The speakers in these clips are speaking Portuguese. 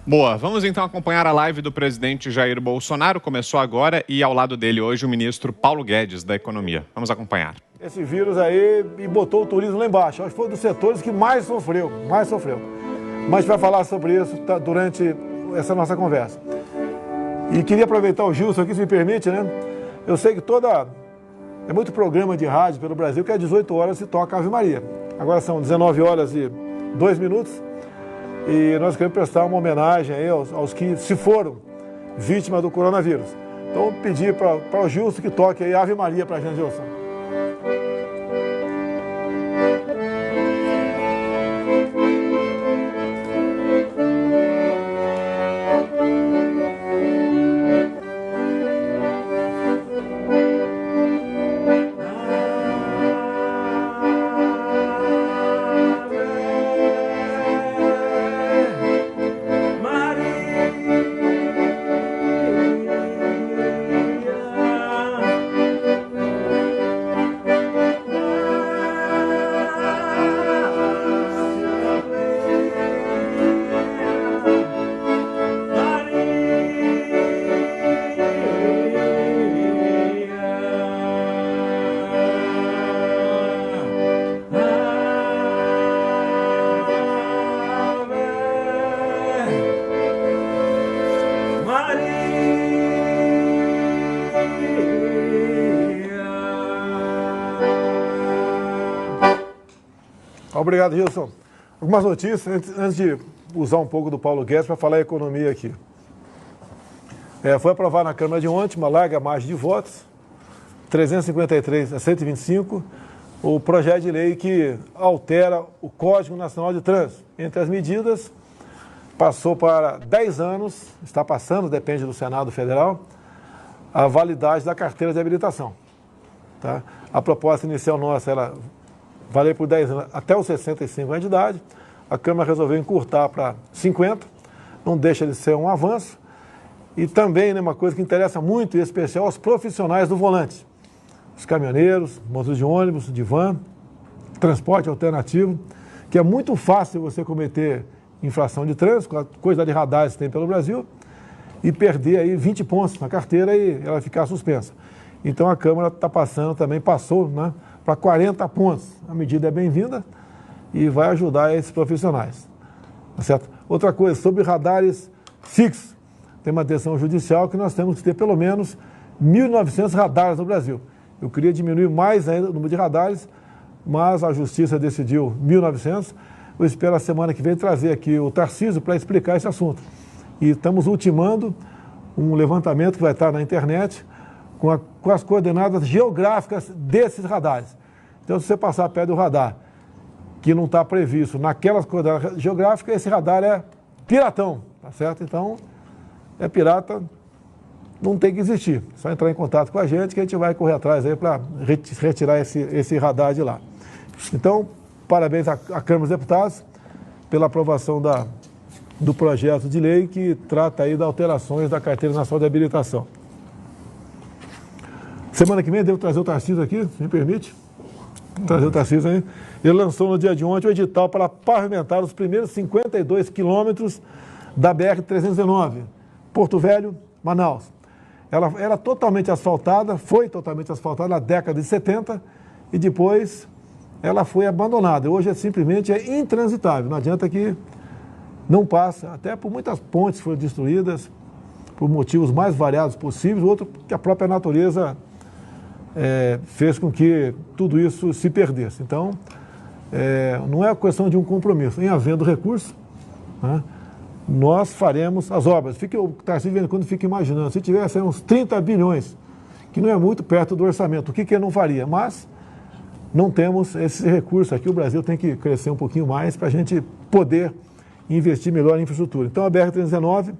Boa, vamos então acompanhar a live do presidente Jair Bolsonaro. Começou agora e ao lado dele hoje o ministro Paulo Guedes, da Economia. Vamos acompanhar. Esse vírus aí e botou o turismo lá embaixo. Acho que foi um dos setores que mais sofreu. Mas a gente vai falar sobre isso durante essa nossa conversa. E queria aproveitar o Gilson aqui, se me permite, né? Eu sei que é muito programa de rádio pelo Brasil que às 18 horas se toca Ave Maria. Agora são 19 horas e 2 minutos. E nós queremos prestar uma homenagem aí aos que se foram vítimas do coronavírus. Então, eu pedi para o Gilson que toque aí Ave Maria para a gente, Gilson. Obrigado, Gilson. Algumas notícias, antes de usar um pouco do Paulo Guedes para falar economia aqui. Foi aprovado na Câmara de ontem uma larga margem de votos, 353 a 125, o projeto de lei que altera o Código Nacional de Trânsito. Entre as medidas, passou para 10 anos, está passando, depende do Senado Federal, a validade da carteira de habilitação. Tá? A proposta inicial nossa era valer por 10 anos até os 65 anos de idade. A Câmara resolveu encurtar para 50, não deixa de ser um avanço. E também, né, uma coisa que interessa muito, em especial, aos profissionais do volante. Os caminhoneiros, motoristas de ônibus, de van, transporte alternativo, que é muito fácil você cometer infração de trânsito, com a quantidade de radares que tem pelo Brasil, e perder aí 20 pontos na carteira e ela ficar suspensa. Então a Câmara está passando também, passou, né, para 40 pontos. A medida é bem-vinda e vai ajudar esses profissionais. Tá certo? Outra coisa, sobre radares fixos. Tem uma decisão judicial que nós temos que ter pelo menos 1.900 radares no Brasil. Eu queria diminuir mais ainda o número de radares, mas a Justiça decidiu 1.900. Eu espero a semana que vem trazer aqui o Tarcísio para explicar esse assunto. E estamos ultimando um levantamento que vai estar na internet com as coordenadas geográficas desses radares. Então, se você passar perto do radar, que não está previsto naquelas coordenadas geográficas, esse radar é piratão, tá certo? Então, é pirata, não tem que existir. É só entrar em contato com a gente que a gente vai correr atrás aí para retirar esse radar de lá. Então, parabéns à Câmara dos Deputados pela aprovação do projeto de lei que trata aí das alterações da Carteira Nacional de Habilitação. Semana que vem eu devo trazer o Tarcísio aqui, se me permite. Trazer o Tarcísio aí. Ele lançou no dia de ontem o edital para pavimentar os primeiros 52 quilômetros da BR-319, Porto Velho, Manaus. Ela era totalmente asfaltada, foi totalmente asfaltada na década de 70 e depois ela foi abandonada. Hoje simplesmente é intransitável, não adianta que não passa, até por muitas pontes foram destruídas, por motivos mais variados possíveis, outro que a própria natureza fez com que tudo isso se perdesse. Então, não é questão de um compromisso. Em havendo recurso, né, nós faremos as obras. O Tarcísio, quando fica imaginando, se tivesse uns 30 bilhões, que não é muito perto do orçamento, o que ele não faria? Mas não temos esse recurso aqui. O Brasil tem que crescer um pouquinho mais para a gente poder investir melhor em infraestrutura. Então, a BR-319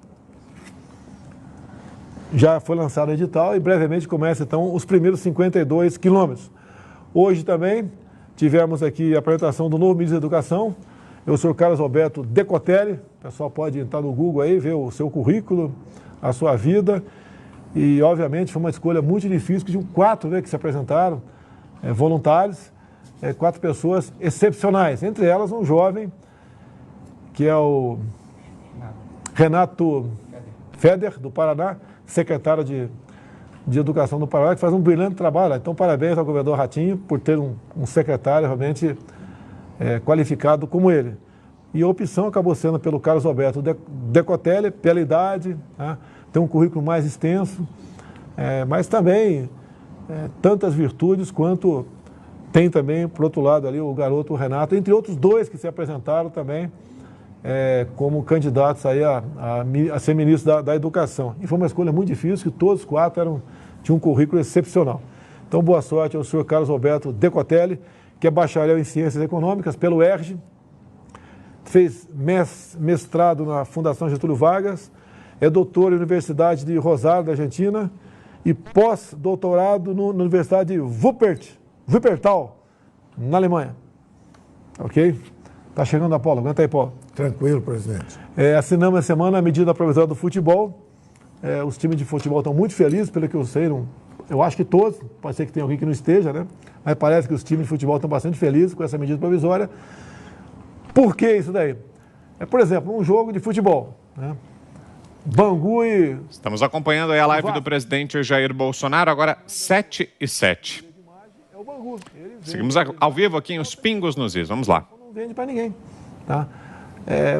já foi lançado o edital e brevemente começa, então, os primeiros 52 quilômetros. Hoje também tivemos aqui a apresentação do novo ministro da Educação, o senhor Carlos Alberto Decotelli. O pessoal pode entrar no Google aí, ver o seu currículo, a sua vida. E, obviamente, foi uma escolha muito difícil, que tinham 4, né, que se apresentaram, voluntários, 4 pessoas excepcionais. Entre elas, um jovem, que é o Renato Feder, do Paraná, secretário de Educação do Paraná, que faz um brilhante trabalho. Então, parabéns ao governador Ratinho por ter um secretário realmente qualificado como ele. E a opção acabou sendo pelo Carlos Alberto Decotelli, pela idade, né? Tem um currículo mais extenso, mas também tantas virtudes quanto tem também, por outro lado, ali o garoto Renato, entre outros dois que se apresentaram também como candidatos aí a ser ministro da Educação. E foi uma escolha muito difícil, que todos os quatro tinham um currículo excepcional. Então, boa sorte ao senhor Carlos Alberto Decotelli, que é bacharel em Ciências Econômicas pelo ERJ, fez mestrado na Fundação Getúlio Vargas, é doutor na Universidade de Rosário, da Argentina, e pós-doutorado na Universidade de Wuppertal, na Alemanha. Ok? Tá chegando, Apolo. Aguenta aí, Paulo. Tranquilo, presidente. Assinamos essa semana a medida provisória do futebol. Os times de futebol estão muito felizes, pelo que eu sei. Eu acho que todos, pode ser que tenha alguém que não esteja, né? Mas parece que os times de futebol estão bastante felizes com essa medida provisória. Por que isso daí? Por exemplo, um jogo de futebol, né? Bangu e... Estamos acompanhando aí a live do presidente Jair Bolsonaro, agora 7h07. É o Bangu. Seguimos ao vivo aqui em Os Pingos nos Is. Vamos lá. Não vende para ninguém, tá?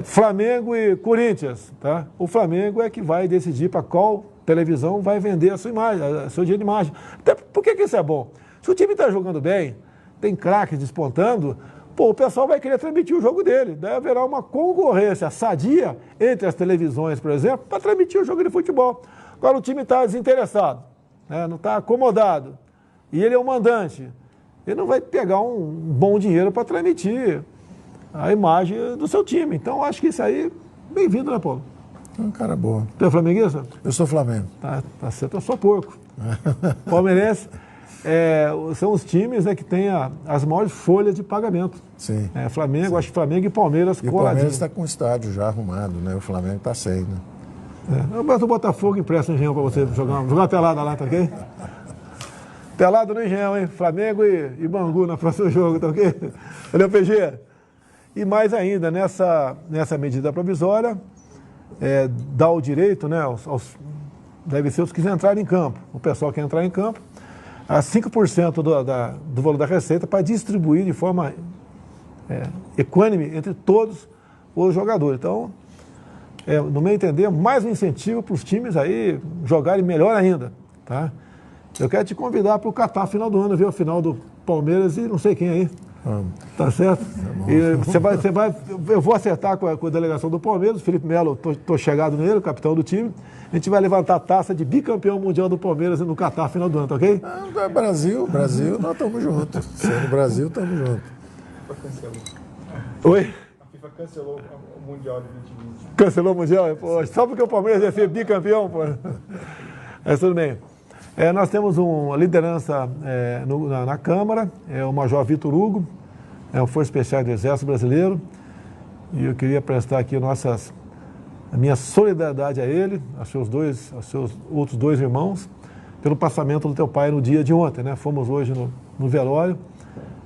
Flamengo e Corinthians, tá? O Flamengo é que vai decidir para qual televisão vai vender a sua imagem, a seu dia de imagem. Até por que isso é bom? Se o time está jogando bem, tem craques despontando, o pessoal vai querer transmitir o jogo dele. Daí haverá uma concorrência sadia entre as televisões, por exemplo, para transmitir o jogo de futebol. Agora o time está desinteressado, né? Não está acomodado, e ele é o mandante. Ele não vai pegar um bom dinheiro para transmitir a imagem do seu time. Então, acho que isso aí, bem-vindo, né, Paulo? É um cara boa. Tu é flamenguista? Eu sou Flamengo. Tá certo, eu sou porco. Palmeirense são os times, né, que têm as maiores folhas de pagamento. Sim. Flamengo, sim. Acho que Flamengo e Palmeiras coladinho. O Palmeiras está com o estádio já arrumado, né? O Flamengo está sem, né? Mas o Botafogo empresta um engenhão para você jogar uma pelada lá, tá ok? Pelado no engenhão, hein? Flamengo e Bangu no próximo jogo, tá ok? Valeu, PG. E mais ainda, nessa medida provisória, dá o direito, né, deve ser os que entrarem em campo, o pessoal que entrar em campo, a 5% do valor da receita para distribuir de forma equânime entre todos os jogadores. Então, no meu entender, mais um incentivo para os times aí jogarem melhor ainda, tá? Eu quero te convidar para o Catar final do ano, ver o final do Palmeiras e não sei quem aí. Tá certo? E você vai, eu vou acertar com a delegação do Palmeiras, o Felipe Melo, tô chegado nele, o capitão do time. A gente vai levantar a taça de bicampeão mundial do Palmeiras no Catar final do ano, tá ok? Brasil, nós estamos juntos. Sendo Brasil, estamos juntos. Oi? A FIFA cancelou o Mundial de 2020. Cancelou o Mundial? Pô, só porque o Palmeiras ia ser bicampeão, pô. Mas tudo bem. Nós temos uma liderança na Câmara, o Major Vitor Hugo, um Força Especial do Exército Brasileiro, e eu queria prestar aqui a minha solidariedade a ele, aos seus outros dois irmãos, pelo passamento do teu pai no dia de ontem, né? Fomos hoje no velório,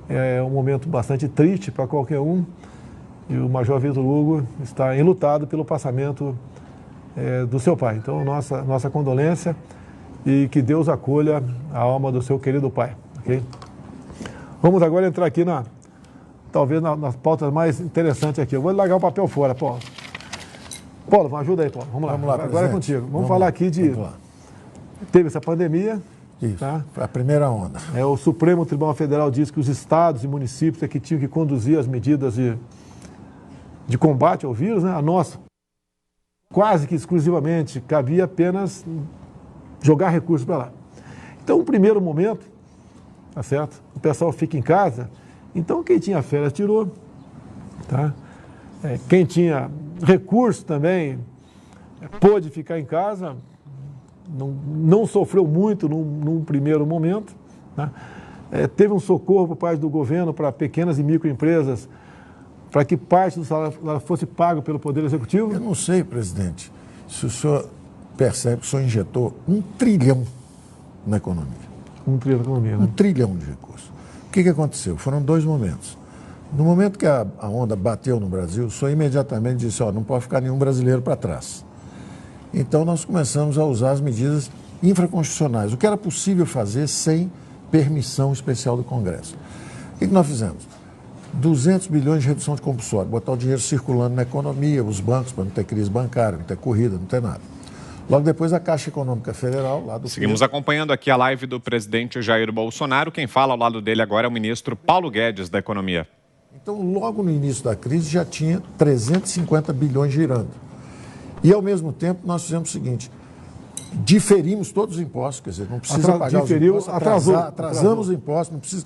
é um momento bastante triste para qualquer um, e o Major Vitor Hugo está enlutado pelo passamento do seu pai. Então, nossa condolência, e que Deus acolha a alma do seu querido pai, ok? Vamos agora entrar aqui talvez nas pautas mais interessantes aqui. Eu vou largar o papel fora, Paulo. Paulo, ajuda aí, Paulo. Vamos lá agora é contigo. Vamos falar aqui teve essa pandemia. Isso, tá? a primeira onda. O Supremo Tribunal Federal diz que os estados e municípios que tinham que conduzir as medidas de combate ao vírus, né? A nossa, quase que exclusivamente, cabia apenas jogar recursos para lá. Então, no primeiro momento, tá certo? O pessoal fica em casa, então quem tinha férias tirou, tá? Quem tinha recurso também pôde ficar em casa, não sofreu muito num primeiro momento, né? Teve um socorro por parte do governo para pequenas e microempresas, para que parte do salário fosse pago pelo Poder Executivo. Eu não sei, presidente, se o senhor percebe que o senhor injetou 1 trilhão na economia. 1 trilhão na economia, né? 1 trilhão de recursos. O que aconteceu? Foram 2 momentos. No momento que a onda bateu no Brasil, o senhor imediatamente disse, não pode ficar nenhum brasileiro para trás. Então, nós começamos a usar as medidas infraconstitucionais, o que era possível fazer sem permissão especial do Congresso. O que nós fizemos? 200 bilhões de redução de compulsório, botar o dinheiro circulando na economia, os bancos, para não ter crise bancária, não ter corrida, não ter nada. Logo depois, a Caixa Econômica Federal, lá do Seguimos acompanhando aqui a live do presidente Jair Bolsonaro. Quem fala ao lado dele agora é o ministro Paulo Guedes, da Economia. Então, logo no início da crise, já tinha 350 bilhões girando. E, ao mesmo tempo, nós fizemos o seguinte, diferimos todos os impostos, quer dizer, não precisa pagar os impostos, atrasamos os impostos, não precisa...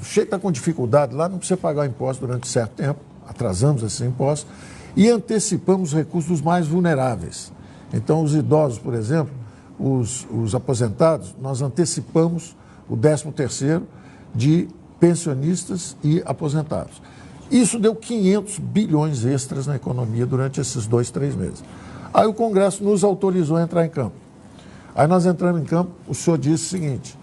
Está com dificuldade lá, não precisa pagar o imposto durante certo tempo, atrasamos esses impostos e antecipamos os recursos dos mais vulneráveis. Então, os idosos, por exemplo, os aposentados, nós antecipamos o 13º de pensionistas e aposentados. Isso deu 500 bilhões extras na economia durante esses 2, 3 meses. Aí o Congresso nos autorizou a entrar em campo. Aí nós entramos em campo, o senhor disse o seguinte,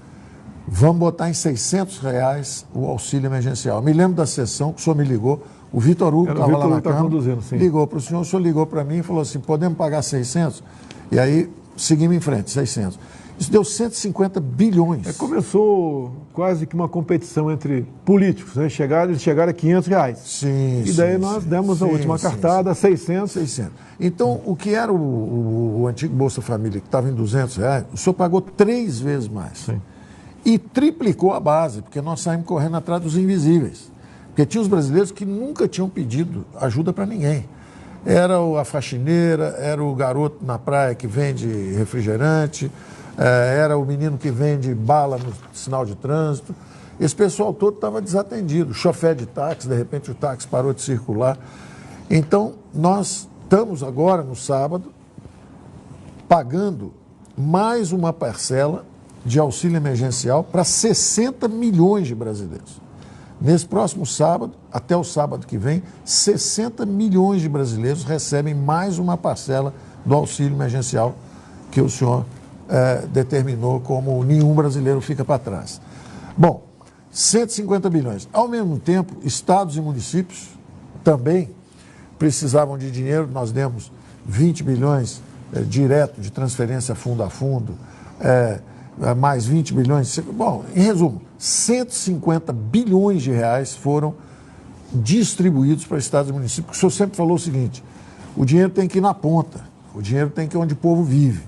vamos botar em R$600 o auxílio emergencial. Me lembro da sessão que o senhor me ligou, o Vitor Hugo estava lá na Câmara, ligou para o senhor ligou para mim e falou assim, podemos pagar 600? E aí seguimos em frente, 600. Isso deu 150 bilhões. Começou quase que uma competição entre políticos, né? Eles chegaram a R$500. Sim, e daí nós demos a última cartada, 600. Então, o que era o antigo Bolsa Família, que estava em R$200, o senhor pagou 3 vezes mais. Sim. E triplicou a base, porque nós saímos correndo atrás dos invisíveis. Porque tinha os brasileiros que nunca tinham pedido ajuda para ninguém. Era a faxineira, era o garoto na praia que vende refrigerante, era o menino que vende bala no sinal de trânsito. Esse pessoal todo estava desatendido. O chofer de táxi, de repente o táxi parou de circular. Então, nós estamos agora, no sábado, pagando mais uma parcela de auxílio emergencial para 60 milhões de brasileiros. Nesse próximo sábado, até o sábado que vem, 60 milhões de brasileiros recebem mais uma parcela do auxílio emergencial que o senhor determinou como nenhum brasileiro fica para trás. Bom, 150 bilhões. Ao mesmo tempo, estados e municípios também precisavam de dinheiro. Nós demos 20 bilhões direto de transferência fundo a fundo, mais 20 bilhões. Bom, em resumo, 150 bilhões de reais foram distribuídos para estados e municípios. O senhor sempre falou o seguinte, o dinheiro tem que ir na ponta, o dinheiro tem que ir onde o povo vive.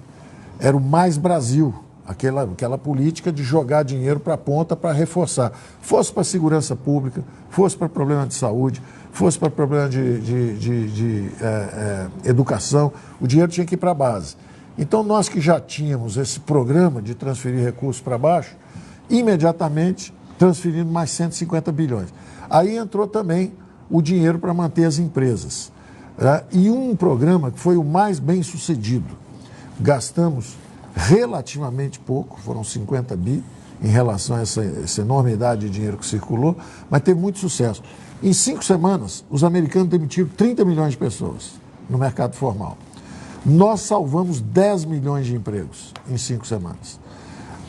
Era o Mais Brasil, aquela política de jogar dinheiro para a ponta para reforçar. Fosse para a segurança pública, fosse para problema de saúde, fosse para problema de educação, o dinheiro tinha que ir para a base. Então, nós que já tínhamos esse programa de transferir recursos para baixo, imediatamente transferindo mais 150 bilhões. Aí entrou também o dinheiro para manter as empresas. E um programa que foi o mais bem sucedido. Gastamos relativamente pouco, foram 50 bi, em relação a essa enormidade de dinheiro que circulou, mas teve muito sucesso. Em 5 semanas, os americanos demitiram 30 milhões de pessoas no mercado formal. Nós salvamos 10 milhões de empregos em 5 semanas.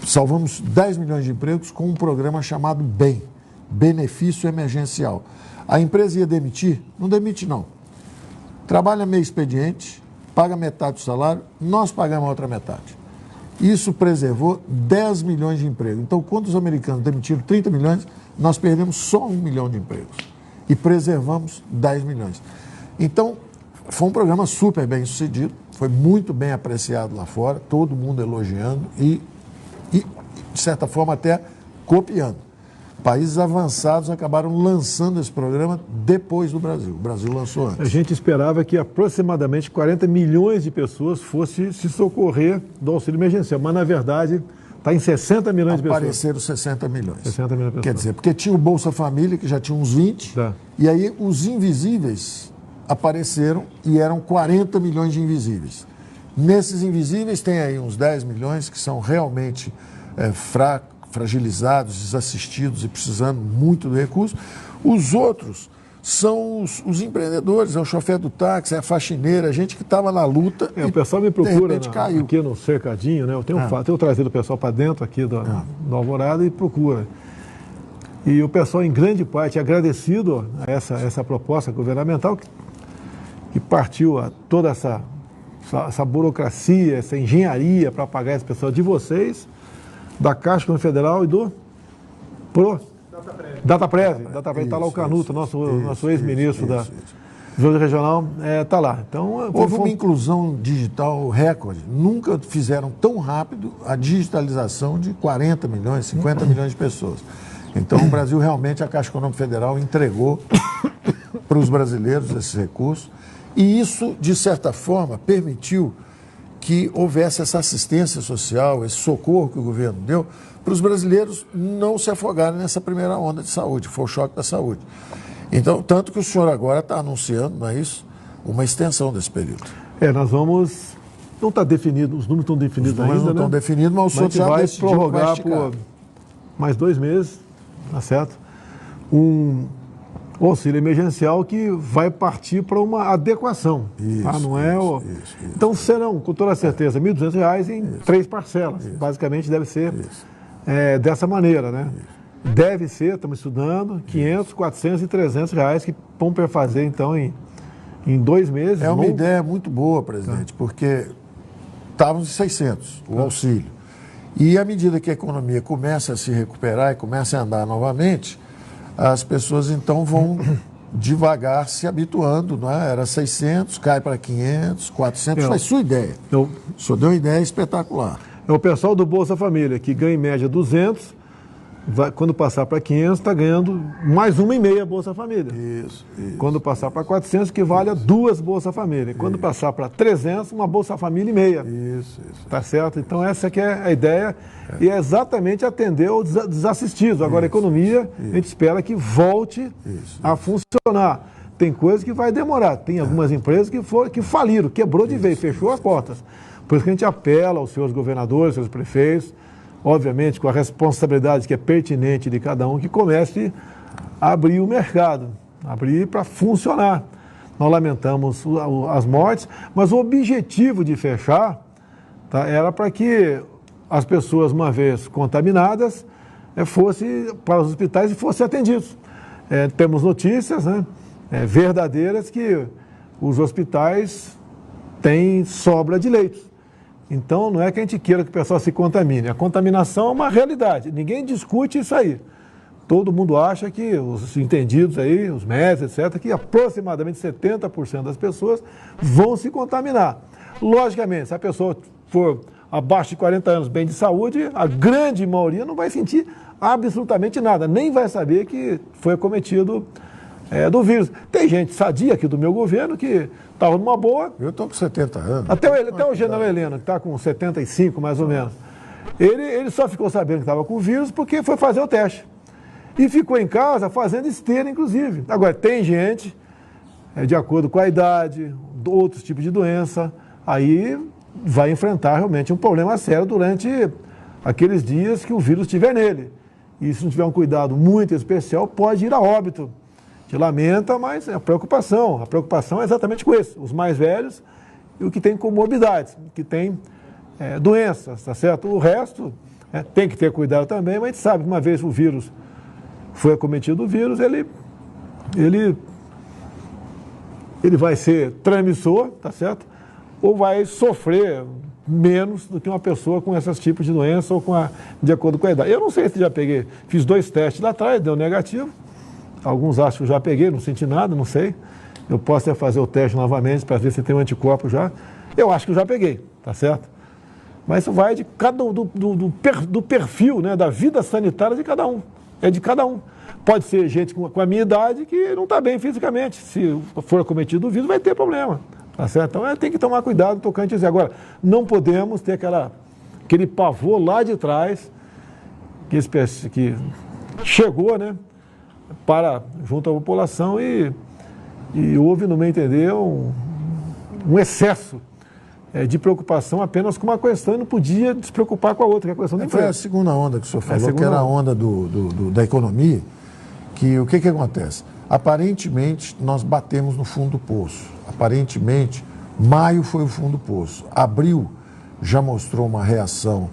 Salvamos 10 milhões de empregos com um programa chamado BEM, Benefício Emergencial. A empresa ia demitir? Não demite, não. Trabalha meio expediente, paga metade do salário, nós pagamos a outra metade. Isso preservou 10 milhões de empregos. Então, quando os americanos demitiram 30 milhões, nós perdemos só 1 milhão de empregos. E preservamos 10 milhões. Então, foi um programa super bem sucedido, foi muito bem apreciado lá fora, todo mundo elogiando e de certa forma, até copiando. Países avançados acabaram lançando esse programa depois do Brasil. O Brasil lançou antes. A gente esperava que aproximadamente 40 milhões de pessoas fossem se socorrer do auxílio emergencial, mas, na verdade, está em 60 milhões de pessoas. Apareceram 60 milhões. 60 milhões de pessoas. Quer dizer, porque tinha o Bolsa Família, que já tinha uns 20, e aí os invisíveis apareceram e eram 40 milhões de invisíveis. Nesses invisíveis tem aí uns 10 milhões que são realmente fragilizados, desassistidos e precisando muito do recurso. Os outros são os empreendedores, é o chofer do táxi, é a faxineira, a gente que estava na luta o pessoal me procura aqui no cercadinho, né? Eu tenho trazido o pessoal para dentro aqui do Alvorada e procura. E o pessoal, em grande parte, agradecido a essa proposta governamental que partiu a toda essa burocracia, essa engenharia para pagar esse pessoal de vocês, da Caixa Econômica Federal e do Dataprev. Está lá o Canuto, nosso ex-ministro da Desenvolvimento Regional, está lá. Então, houve uma inclusão digital recorde. Nunca fizeram tão rápido a digitalização de 40 milhões, 50 milhões de pessoas. Então, o Brasil realmente, a Caixa Econômica Federal entregou para os brasileiros esses recursos. E isso, de certa forma, permitiu que houvesse essa assistência social, esse socorro que o governo deu, para os brasileiros não se afogarem nessa primeira onda de saúde, foi o choque da saúde. Então, tanto que o senhor agora está anunciando, não é isso, uma extensão desse período. Nós vamos... Não está definido, os números estão definidos ainda, não estão definidos, mas o senhor já vai decidiu prorrogar por mais 2 meses, tá certo? Um auxílio emergencial que vai partir para uma adequação. Isso, não é isso. Então serão, com toda certeza, R$ 1.200 em 3 parcelas. Basicamente deve ser dessa maneira, né? Deve ser, estamos estudando, 500, 400 e 300 reais que vão fazer então em 2 meses. É uma ideia muito boa, presidente, porque estávamos em 600 o auxílio. E à medida que a economia começa a se recuperar e começa a andar novamente, as pessoas então vão devagar se habituando, não é? Era 600, cai para 500, 400, foi sua ideia. O senhor deu uma ideia espetacular. É o pessoal do Bolsa Família, que ganha em média 200, quando passar para 500, está ganhando mais 1,5 Bolsa Família. Isso. Quando passar para 400, que vale a 2 Bolsa Família. Quando passar para 300, uma Bolsa Família e meia. Isso. Tá certo? Então essa que é a ideia e é exatamente atender os desassistidos. Agora a economia, a gente espera que volte a funcionar. Tem coisas que vai demorar. Tem algumas empresas que faliram, quebrou de vez, fechou as portas. Por isso que a gente apela aos seus governadores, seus prefeitos, obviamente com a responsabilidade que é pertinente de cada um, que comece a abrir o mercado, abrir para funcionar. Nós lamentamos as mortes, mas o objetivo de fechar era para que as pessoas, uma vez contaminadas, fossem para os hospitais e fossem atendidos. Temos notícias verdadeiras que os hospitais têm sobra de leitos. Então, não é que a gente queira que o pessoal se contamine. A contaminação é uma realidade. Ninguém discute isso aí. Todo mundo acha que os entendidos aí, os médicos, etc., que aproximadamente 70% das pessoas vão se contaminar. Logicamente, se a pessoa for abaixo de 40 anos, bem de saúde, a grande maioria não vai sentir absolutamente nada, nem vai saber que foi acometido do vírus. Tem gente sadia aqui do meu governo que estava numa boa. Eu estou com 70 anos. Até o general Heleno, que está com 75 mais ou menos. Ele só ficou sabendo que estava com o vírus porque foi fazer o teste. E ficou em casa fazendo esteira, inclusive. Agora, tem gente, de acordo com a idade, outros tipos de doença, aí vai enfrentar realmente um problema sério durante aqueles dias que o vírus estiver nele. E se não tiver um cuidado muito especial, pode ir a óbito. A gente lamenta, mas é a preocupação. A preocupação é exatamente com isso, os mais velhos e o que tem comorbidades, que tem doenças, tá certo? O resto tem que ter cuidado também, mas a gente sabe que uma vez o vírus foi acometido o vírus, ele vai ser transmissor, tá certo? Ou vai sofrer menos do que uma pessoa com esses tipos de doença ou de acordo com a idade. Eu não sei se já peguei, fiz 2 testes lá atrás, deu negativo. Alguns acham que eu já peguei, não senti nada, não sei. Eu posso até fazer o teste novamente para ver se tem um anticorpo já. Eu acho que eu já peguei, tá certo? Mas isso vai de cada do perfil, né, da vida sanitária de cada um. É de cada um. Pode ser gente com a minha idade que não está bem fisicamente. Se for acometido o vírus, vai ter problema. Tá certo? Então tem que tomar cuidado tocante a isso. Agora, não podemos ter aquele pavor lá de trás que chegou, né? Junto à população e houve, no meu entender, um excesso de preocupação apenas com uma questão e não podia se preocupar com a outra, que é a questão da empresa. Foi a segunda onda que o senhor falou, que era a onda da economia, que o que acontece? Aparentemente, nós batemos no fundo do poço. Aparentemente, maio foi o fundo do poço. Abril já mostrou uma reação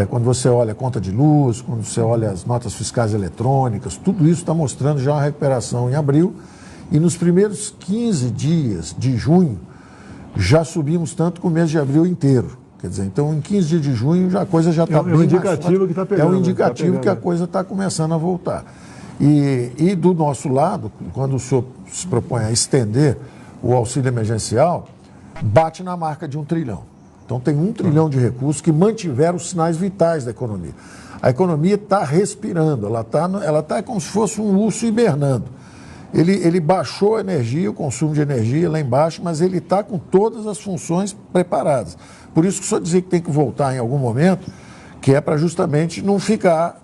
Quando você olha a conta de luz, quando você olha as notas fiscais eletrônicas, tudo isso está mostrando já uma recuperação em abril. E nos primeiros 15 dias de junho, já subimos tanto que o mês de abril inteiro. Quer dizer, então em 15 dias de junho a coisa já está bem mais forte. Que tá pegando, é um indicativo que a coisa está começando a voltar. E do nosso lado, quando o senhor se propõe a estender o auxílio emergencial, bate na marca de 1 trilhão. Então tem 1 trilhão de recursos que mantiveram os sinais vitais da economia. A economia está respirando, ela está como se fosse um urso hibernando. Ele baixou a energia, o consumo de energia lá embaixo, mas ele está com todas as funções preparadas. Por isso que o senhor dizia que tem que voltar em algum momento, que é para justamente não ficar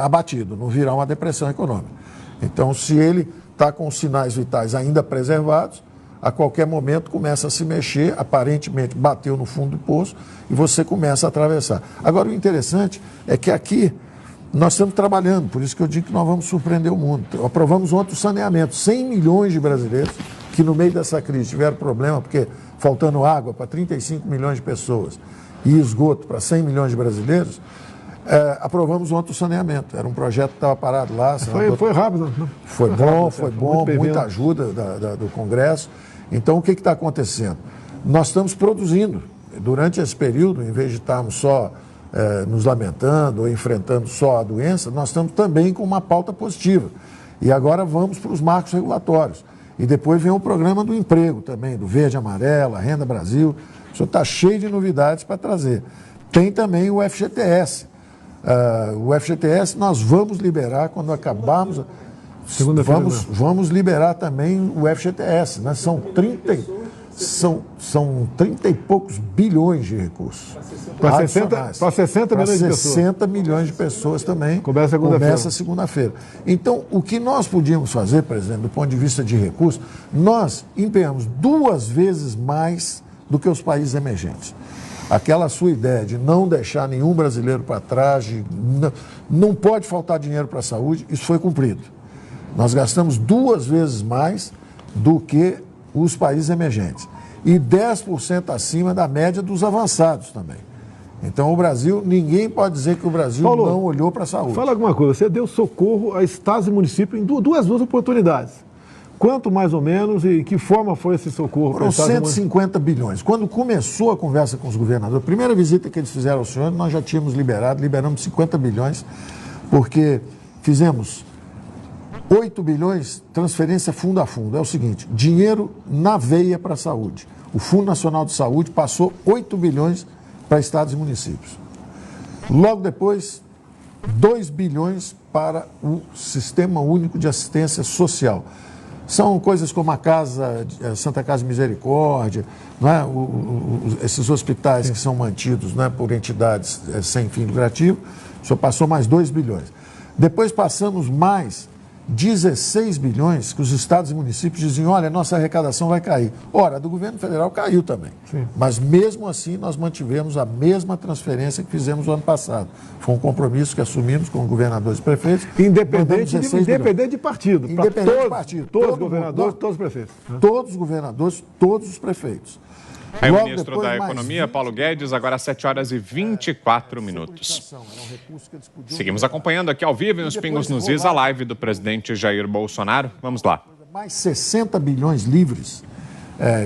abatido, não virar uma depressão econômica. Então, se ele está com os sinais vitais ainda preservados, a qualquer momento começa a se mexer, aparentemente bateu no fundo do poço e você começa a atravessar. Agora, o interessante é que aqui nós estamos trabalhando, por isso que eu digo que nós vamos surpreender o mundo. Aprovamos ontem o saneamento, 100 milhões de brasileiros que no meio dessa crise tiveram problema, porque faltando água para 35 milhões de pessoas e esgoto para 100 milhões de brasileiros, aprovamos ontem o saneamento. Era um projeto que estava parado lá. Foi rápido. Não? Foi bom, muita ajuda do Congresso. Então, o que está acontecendo? Nós estamos produzindo. Durante esse período, em vez de estarmos só nos lamentando ou enfrentando só a doença, nós estamos também com uma pauta positiva. E agora vamos para os marcos regulatórios. E depois vem o programa do emprego também, do Verde e Amarelo, a Renda Brasil. O senhor está cheio de novidades para trazer. Tem também o FGTS. O FGTS nós vamos liberar quando acabarmos. Vamos liberar também o FGTS. Né? São 30 e poucos bilhões de recursos. Para 60 milhões de pessoas. 60 milhões de pessoas também. Começa segunda-feira. Então, o que nós podíamos fazer, presidente, do ponto de vista de recursos, nós empenhamos 2 vezes mais do que os países emergentes. Aquela sua ideia de não deixar nenhum brasileiro para trás, não pode faltar dinheiro para a saúde, isso foi cumprido. Nós gastamos 2 vezes mais do que os países emergentes. E 10% acima da média dos avançados também. Então, o Brasil, ninguém pode dizer que o Brasil Paulo, não olhou para a saúde. Fala alguma coisa, você deu socorro a estados e municípios em duas oportunidades. Quanto mais ou menos e que forma foi esse socorro? Foram 150 bilhões. Quando começou a conversa com os governadores, a primeira visita que eles fizeram ao senhor, nós já tínhamos liberamos 50 bilhões, porque fizemos 8 bilhões transferência fundo a fundo. É o seguinte, dinheiro na veia para a saúde. O Fundo Nacional de Saúde passou 8 bilhões para estados e municípios. Logo depois, 2 bilhões para o Sistema Único de Assistência Social. São coisas como a Santa Casa de Misericórdia, não é? Esses hospitais que são mantidos, não é, por entidades sem fim lucrativo, o senhor passou mais 2 bilhões. Depois passamos mais 16 bilhões que os estados e municípios diziam, olha, nossa arrecadação vai cair. Ora, a do governo federal caiu também. Sim. Mas mesmo assim nós mantivemos a mesma transferência que fizemos no ano passado. Foi um compromisso que assumimos com governadores e prefeitos. Independente de partido. Independente de partido. Todos os governadores, todos os prefeitos. Todos os governadores, todos os prefeitos. Aí o ministro da Economia, Paulo Guedes, agora às 7h24. Seguimos acompanhando aqui ao vivo nos Pingos nos Is a live do presidente Jair Bolsonaro. Vamos lá. Mais 60 bilhões livres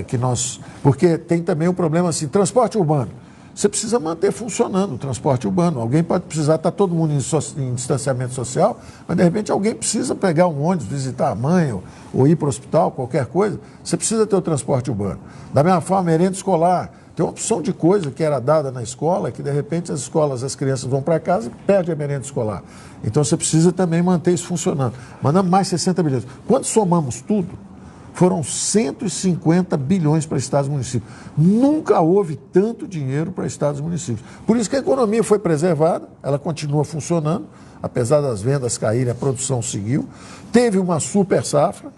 que nós... Porque tem também o problema assim, transporte urbano. Você precisa manter funcionando o transporte urbano. Alguém pode precisar, está todo mundo em distanciamento social, mas de repente alguém precisa pegar um ônibus, visitar a mãe ou ir para o hospital, qualquer coisa. Você precisa ter o transporte urbano. Da mesma forma, merenda escolar. Tem uma opção de coisa que era dada na escola, que de repente as crianças vão para casa e perdem a merenda escolar. Então você precisa também manter isso funcionando. Mandamos mais 60 bilhões. Quando somamos tudo, foram 150 bilhões para estados e municípios. Nunca houve tanto dinheiro para estados e municípios. Por isso que a economia foi preservada, ela continua funcionando, apesar das vendas caírem, a produção seguiu. Teve uma super safra,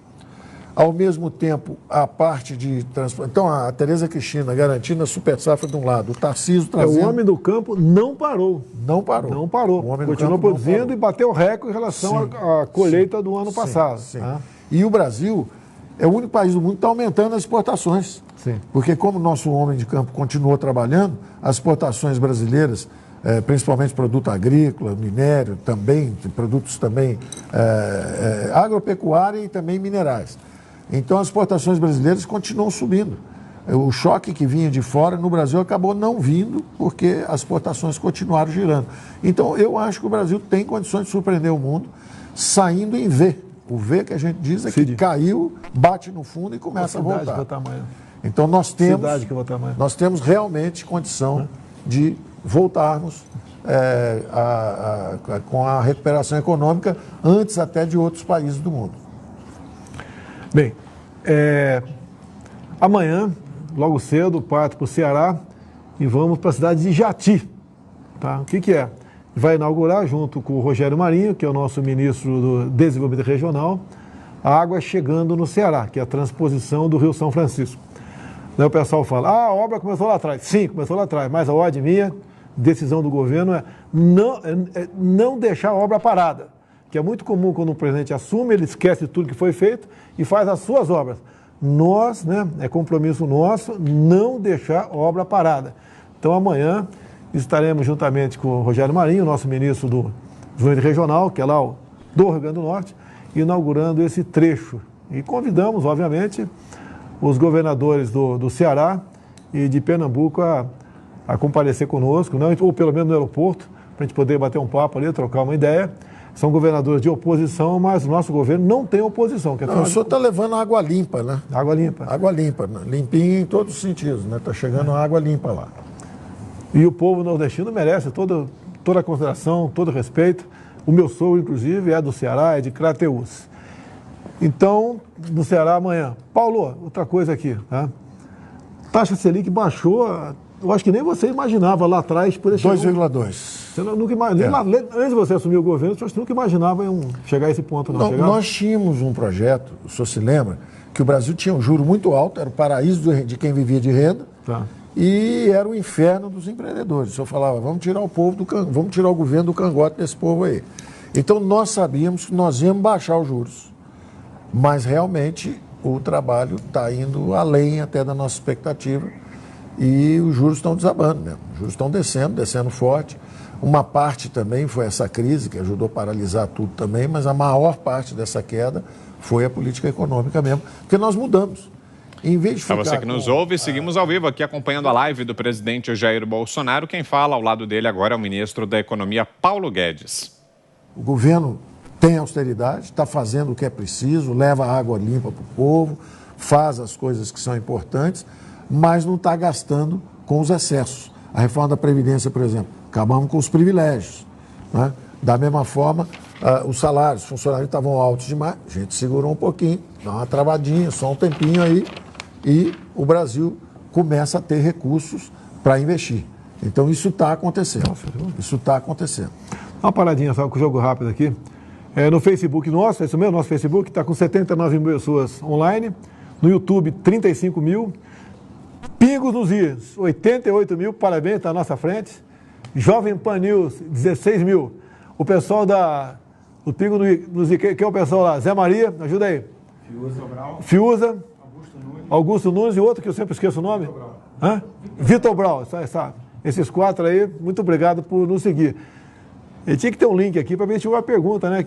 ao mesmo tempo a parte de transporte. Então a Tereza Cristina garantindo a super safra de um lado, o Tarcísio trazendo... O homem do campo não parou. Não parou. Não parou. Continuou produzindo e bateu recorde em relação à colheita do ano passado. Sim. E o Brasil... é o único país do mundo que está aumentando as exportações. Sim. Porque como o nosso homem de campo continuou trabalhando, as exportações brasileiras principalmente produto agrícola, minério, também, produtos também agropecuária e também minerais. Então, as exportações brasileiras continuam subindo. O choque que vinha de fora no Brasil acabou não vindo porque as exportações continuaram girando. Então, eu acho que o Brasil tem condições de surpreender o mundo saindo em V. O V que a gente diz é que caiu, bate no fundo e começa a voltar. Então, nós temos realmente condição de voltarmos com a recuperação econômica antes até de outros países do mundo. Bem, amanhã, logo cedo, parto para o Ceará e vamos para a cidade de Jati. Tá? O que é? Vai inaugurar, junto com o Rogério Marinho, que é o nosso ministro do Desenvolvimento Regional, a Água Chegando no Ceará, que é a transposição do Rio São Francisco. Daí o pessoal fala, a obra começou lá atrás. Sim, começou lá atrás, mas a ordem minha, decisão do governo é não deixar a obra parada, que é muito comum quando o presidente assume, ele esquece de tudo que foi feito e faz as suas obras. Nós, é compromisso nosso, não deixar a obra parada. Então amanhã estaremos juntamente com o Rogério Marinho, nosso ministro do Desenvolvimento Regional, que é lá do Rio Grande do Norte, inaugurando esse trecho. E convidamos, obviamente, os governadores do Ceará e de Pernambuco a comparecer conosco, ou pelo menos no aeroporto, para a gente poder bater um papo ali, trocar uma ideia. São governadores de oposição, mas o nosso governo não tem oposição. O senhor está levando água limpa, né? Água limpa. Água limpa, né? Limpinha em todos os sentidos, né? Está chegando água limpa lá. E o povo nordestino merece toda a consideração, todo o respeito. O meu sogro, inclusive, é do Ceará, é de Crateús. Então, no Ceará amanhã. Paulo, outra coisa aqui. Tá? Taxa Selic baixou, eu acho que nem você imaginava lá atrás. 2,2. Você nunca imaginava, antes de você assumir o governo, você nunca imaginava chegar a esse ponto. Não, nós tínhamos um projeto, o senhor se lembra, que o Brasil tinha um juro muito alto, era o paraíso de quem vivia de renda. Tá. E era o inferno dos empreendedores. O senhor falava, vamos tirar vamos tirar o governo do cangote desse povo aí. Então nós sabíamos que nós íamos baixar os juros. Mas realmente o trabalho está indo além até da nossa expectativa e os juros estão desabando mesmo. Os juros estão descendo forte. Uma parte também foi essa crise que ajudou a paralisar tudo também, mas a maior parte dessa queda foi a política econômica mesmo, porque nós mudamos. Em vez de Para você que nos ouve, seguimos ao vivo aqui acompanhando a live do presidente Jair Bolsonaro. Quem fala ao lado dele agora é o ministro da Economia, Paulo Guedes. O governo tem austeridade, está fazendo o que é preciso, leva água limpa para o povo, faz as coisas que são importantes, mas não está gastando com os excessos. A reforma da Previdência, por exemplo, acabamos com os privilégios. Né? Da mesma forma, os salários, os funcionários estavam altos demais, a gente segurou um pouquinho, dá uma travadinha, só um tempinho aí, e o Brasil começa a ter recursos para investir. Então isso está acontecendo. Isso está acontecendo. Uma paradinha só com o jogo rápido aqui. No Facebook nosso, é isso mesmo, nosso Facebook está com 79 mil pessoas online, no YouTube 35 mil, Pingos nos Is, 88 mil, parabéns, está à nossa frente. Jovem Pan News, 16 mil. O pessoal do Pingo nos Is, que é o pessoal lá? Zé Maria, ajuda aí. Fiuza, Augusto Nunes e outro que eu sempre esqueço o nome. Vitor Brau. Esses quatro aí, muito obrigado por nos seguir. E tinha que ter um link aqui para ver se tinha uma pergunta, né?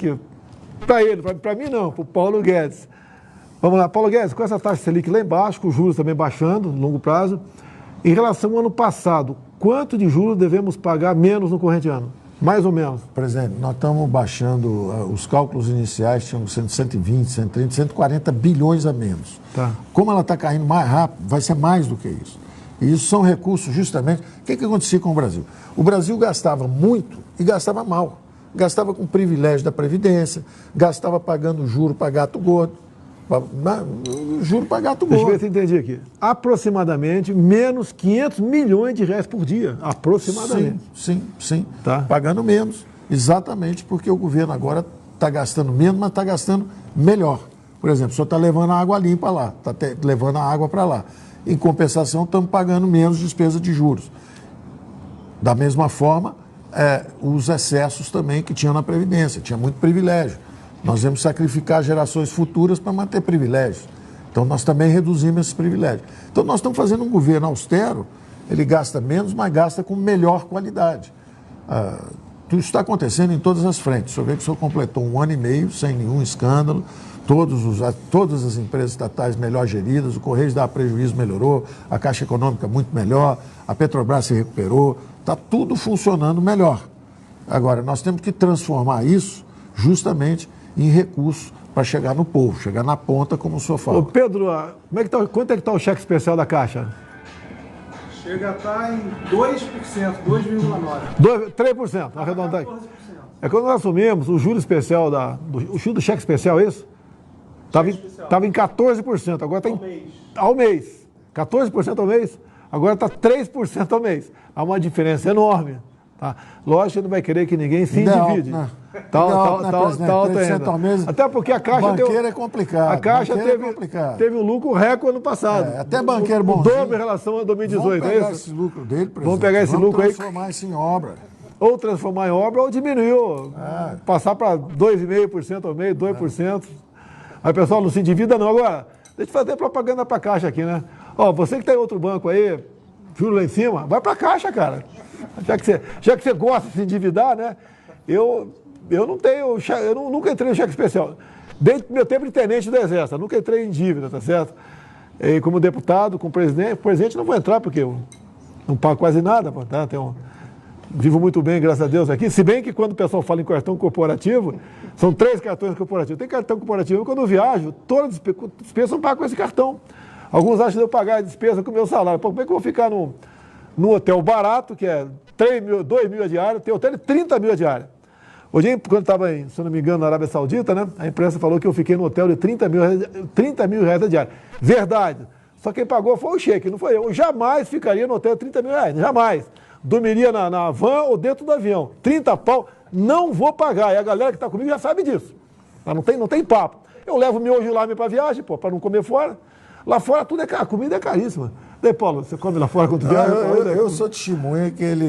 Para ele, para mim não, para o Paulo Guedes. Vamos lá, Paulo Guedes, com essa taxa Selic lá embaixo, com os juros também baixando, no longo prazo, em relação ao ano passado, quanto de juros devemos pagar menos no corrente ano? Mais ou menos. Presidente, nós estamos baixando, os cálculos iniciais tinham 120, 130, 140 bilhões a menos. Tá. Como ela está caindo mais rápido, vai ser mais do que isso. E isso são recursos justamente... O que acontecia com o Brasil? O Brasil gastava muito e gastava mal. Gastava com privilégio da Previdência, gastava pagando juro para gato gordo. Juro para gato gordo. Deixa eu ver se eu entendi aqui. Aproximadamente menos 500 milhões de reais por dia. Aproximadamente. Sim. Tá. Pagando menos. Exatamente porque o governo agora está gastando menos, mas está gastando melhor. Por exemplo, o senhor está levando a água limpa lá, está levando a água para lá. Em compensação, estamos pagando menos despesa de juros. Da mesma forma, os excessos também que tinha na Previdência. Tinha muito privilégio. Nós vamos sacrificar gerações futuras para manter privilégios. Então, nós também reduzimos esses privilégios. Então, nós estamos fazendo um governo austero, ele gasta menos, mas gasta com melhor qualidade. Tudo isso está acontecendo em todas as frentes. O senhor vê que o senhor completou 1 ano e meio sem nenhum escândalo, todas as empresas estatais melhor geridas, o Correios dá prejuízo, melhorou, a Caixa Econômica muito melhor, a Petrobras se recuperou, está tudo funcionando melhor. Agora, nós temos que transformar isso justamente em recursos para chegar no povo, chegar na ponta, como o senhor fala. Ô Pedro, quanto é que está o cheque especial da Caixa? Chega a estar em 2%, 2,9%. 3%, arredondar. É quando nós assumimos o juro especial, o juro do cheque especial, é isso? Estava em 14%, agora está ao mês. 14% ao mês, agora está 3% ao mês. Há uma diferença enorme. Tá? Lógico que não vai querer que ninguém se endivide. Até porque a Caixa... Banqueiro é complicado. A Caixa teve um lucro recorde no passado. Até banqueiro bom. O dobro em relação a 2018, é isso? Vamos pegar esse lucro dele, presidente. Vamos pegar esse lucro aí. Transformar isso em obra. Ou transformar em obra ou diminuir. Passar para 2,5% ao mês, 2%. Aí o pessoal não se endivida não. Agora, deixa eu fazer propaganda para a Caixa aqui, né? Ó, você que está em outro banco aí, juro lá em cima, vai para a Caixa, cara. Já que você gosta de se endividar, né? Eu nunca entrei no cheque especial. Desde meu tempo de tenente do Exército, eu nunca entrei em dívida, tá certo? E como deputado, como presidente não vou entrar porque eu não pago quase nada, tá? Vivo muito bem, graças a Deus, aqui. Se bem que quando o pessoal fala em cartão corporativo, são 3 cartões corporativos. Tem cartão corporativo, quando eu viajo, todas as despesas eu pago com esse cartão. Alguns acham que eu pagar a despesa com o meu salário. Pô, como é que eu vou ficar num hotel barato, que é 2 mil a diária, tem hotel de 30 mil a diária. Hoje, quando estava, se eu não me engano, na Arábia Saudita, né, a imprensa falou que eu fiquei no hotel de 30 mil reais a diária. Verdade. Só quem pagou foi o cheque, não foi eu. Eu jamais ficaria no hotel de 30 mil reais, jamais. Dormiria na van ou dentro do avião. 30 pau, não vou pagar. E a galera que está comigo já sabe disso. Não tem papo. Eu levo miojo lá para viagem, para não comer fora. Lá fora tudo é caro, a comida é caríssima. Daí, Paulo, você come lá fora quando viaja? Eu sou testemunha que ele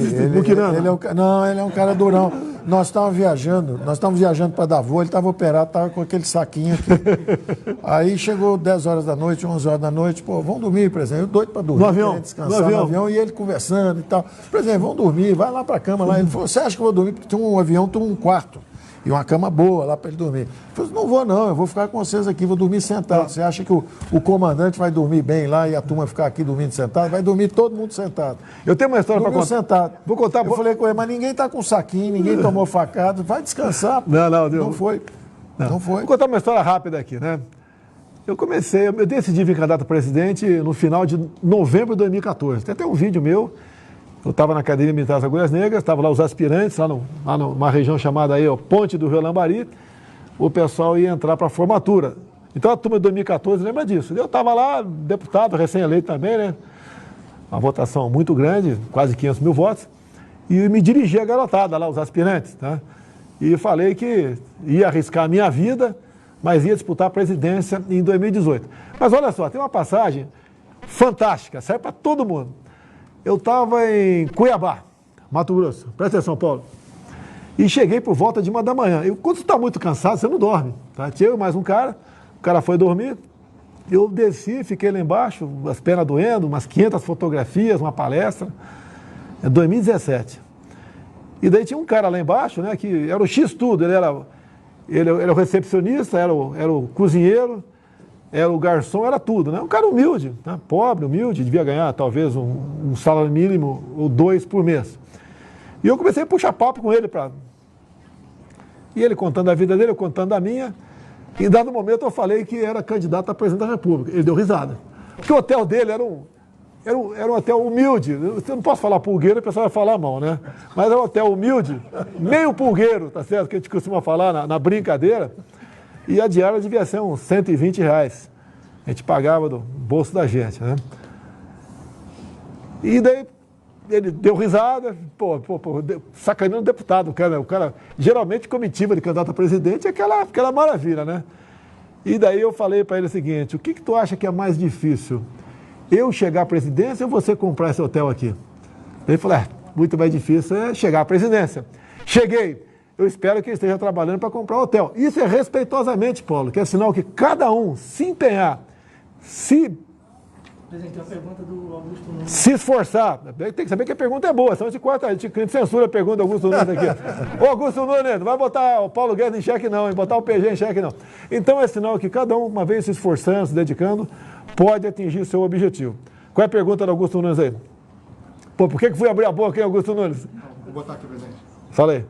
é um cara durão. Nós estávamos viajando para Davos, ele estava operado, estava com aquele saquinho aqui. Aí chegou 10 horas da noite, 11 horas da noite, pô, vamos dormir, presidente. Eu doido para dormir. No avião? Descansar no avião. E ele conversando e tal. Presidente, vamos dormir, vai lá para a cama lá. Ele falou, você acha que eu vou dormir? Porque tinha um avião, tem um quarto. E uma cama boa lá para ele dormir. Eu falei, não vou não, eu vou ficar com vocês aqui, vou dormir sentado. Você acha que o comandante vai dormir bem lá e a turma ficar aqui dormindo sentado? Vai dormir todo mundo sentado. Eu tenho uma história para contar. Sentado. Vou contar. Eu falei com ele, mas ninguém está com saquinho, ninguém tomou facada, vai descansar. Não foi. Vou contar uma história rápida aqui, né? Eu decidi vir candidato a presidente no final de novembro de 2014. Tem até um vídeo meu. Eu estava na Academia Militar das Agulhas Negras, estavam lá os aspirantes, lá numa região chamada aí, Ponte do Rio Lambari. O pessoal ia entrar para a formatura. Então a turma de 2014 lembra disso. Eu estava lá, deputado, recém-eleito também, né? Uma votação muito grande, quase 500 mil votos. E me dirigi à garotada lá, os aspirantes, tá? E falei que ia arriscar a minha vida, mas ia disputar a presidência em 2018. Mas olha só, tem uma passagem fantástica, serve para todo mundo. Eu estava em Cuiabá, Mato Grosso. Presta atenção, Paulo. E cheguei por volta de 1 da manhã. Quando você está muito cansado, você não dorme. Tá? Tinha eu e mais um cara. O cara foi dormir. Eu desci, fiquei lá embaixo, as pernas doendo, umas 500 fotografias, uma palestra. É 2017. E daí tinha um cara lá embaixo, né, que era o X-tudo. Ele era o recepcionista, era o cozinheiro, era o garçom, era tudo, né? Um cara humilde, né? Pobre, humilde, devia ganhar talvez um salário mínimo ou 2 por mês. E eu comecei a puxar papo com ele. E ele contando a vida dele, eu contando a minha. E em dado momento eu falei que era candidato a presidente da República. Ele deu risada. Porque o hotel dele era um hotel humilde. Eu não posso falar pulgueiro, o pessoal vai falar mal, né? Mas era um hotel humilde, meio pulgueiro, tá certo? Que a gente costuma falar na brincadeira. E a diária devia ser uns 120 reais. A gente pagava do bolso da gente, né? E daí ele deu risada, sacaneando o deputado. O cara geralmente comitiva de candidato a presidente é aquela maravilha, né? E daí eu falei para ele o seguinte, o que tu acha que é mais difícil? Eu chegar à presidência ou você comprar esse hotel aqui? Ele falou, muito mais difícil é chegar à presidência. Cheguei. Eu espero que ele esteja trabalhando para comprar o hotel. Isso é respeitosamente, Paulo, que é sinal que cada um se empenhar, se Presidente, tem uma pergunta do Augusto Nunes. Se esforçar. Tem que saber que a pergunta é boa, senão a gente censura a pergunta do Augusto Nunes aqui. Ô, Augusto Nunes, não vai botar o Paulo Guedes em xeque não, botar o PG em xeque não. Então é sinal que cada um, uma vez se esforçando, se dedicando, pode atingir seu objetivo. Qual é a pergunta do Augusto Nunes aí? Pô, por que fui abrir a boca, hein, Augusto Nunes? Vou botar aqui, presidente. Fala aí.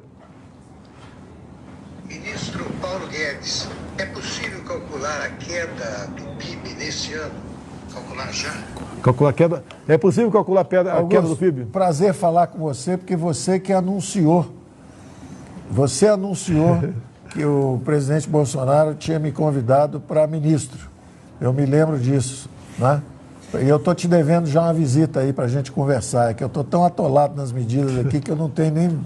Ministro Paulo Guedes, é possível calcular a queda do PIB nesse ano? Calcular já? Calcular a queda. É possível calcular a queda do PIB? Prazer falar com você, porque você que anunciou. Você anunciou que o presidente Bolsonaro tinha me convidado para ministro. Eu me lembro disso, né? E eu estou te devendo já uma visita aí para a gente conversar. É que eu estou tão atolado nas medidas aqui que eu não tenho nem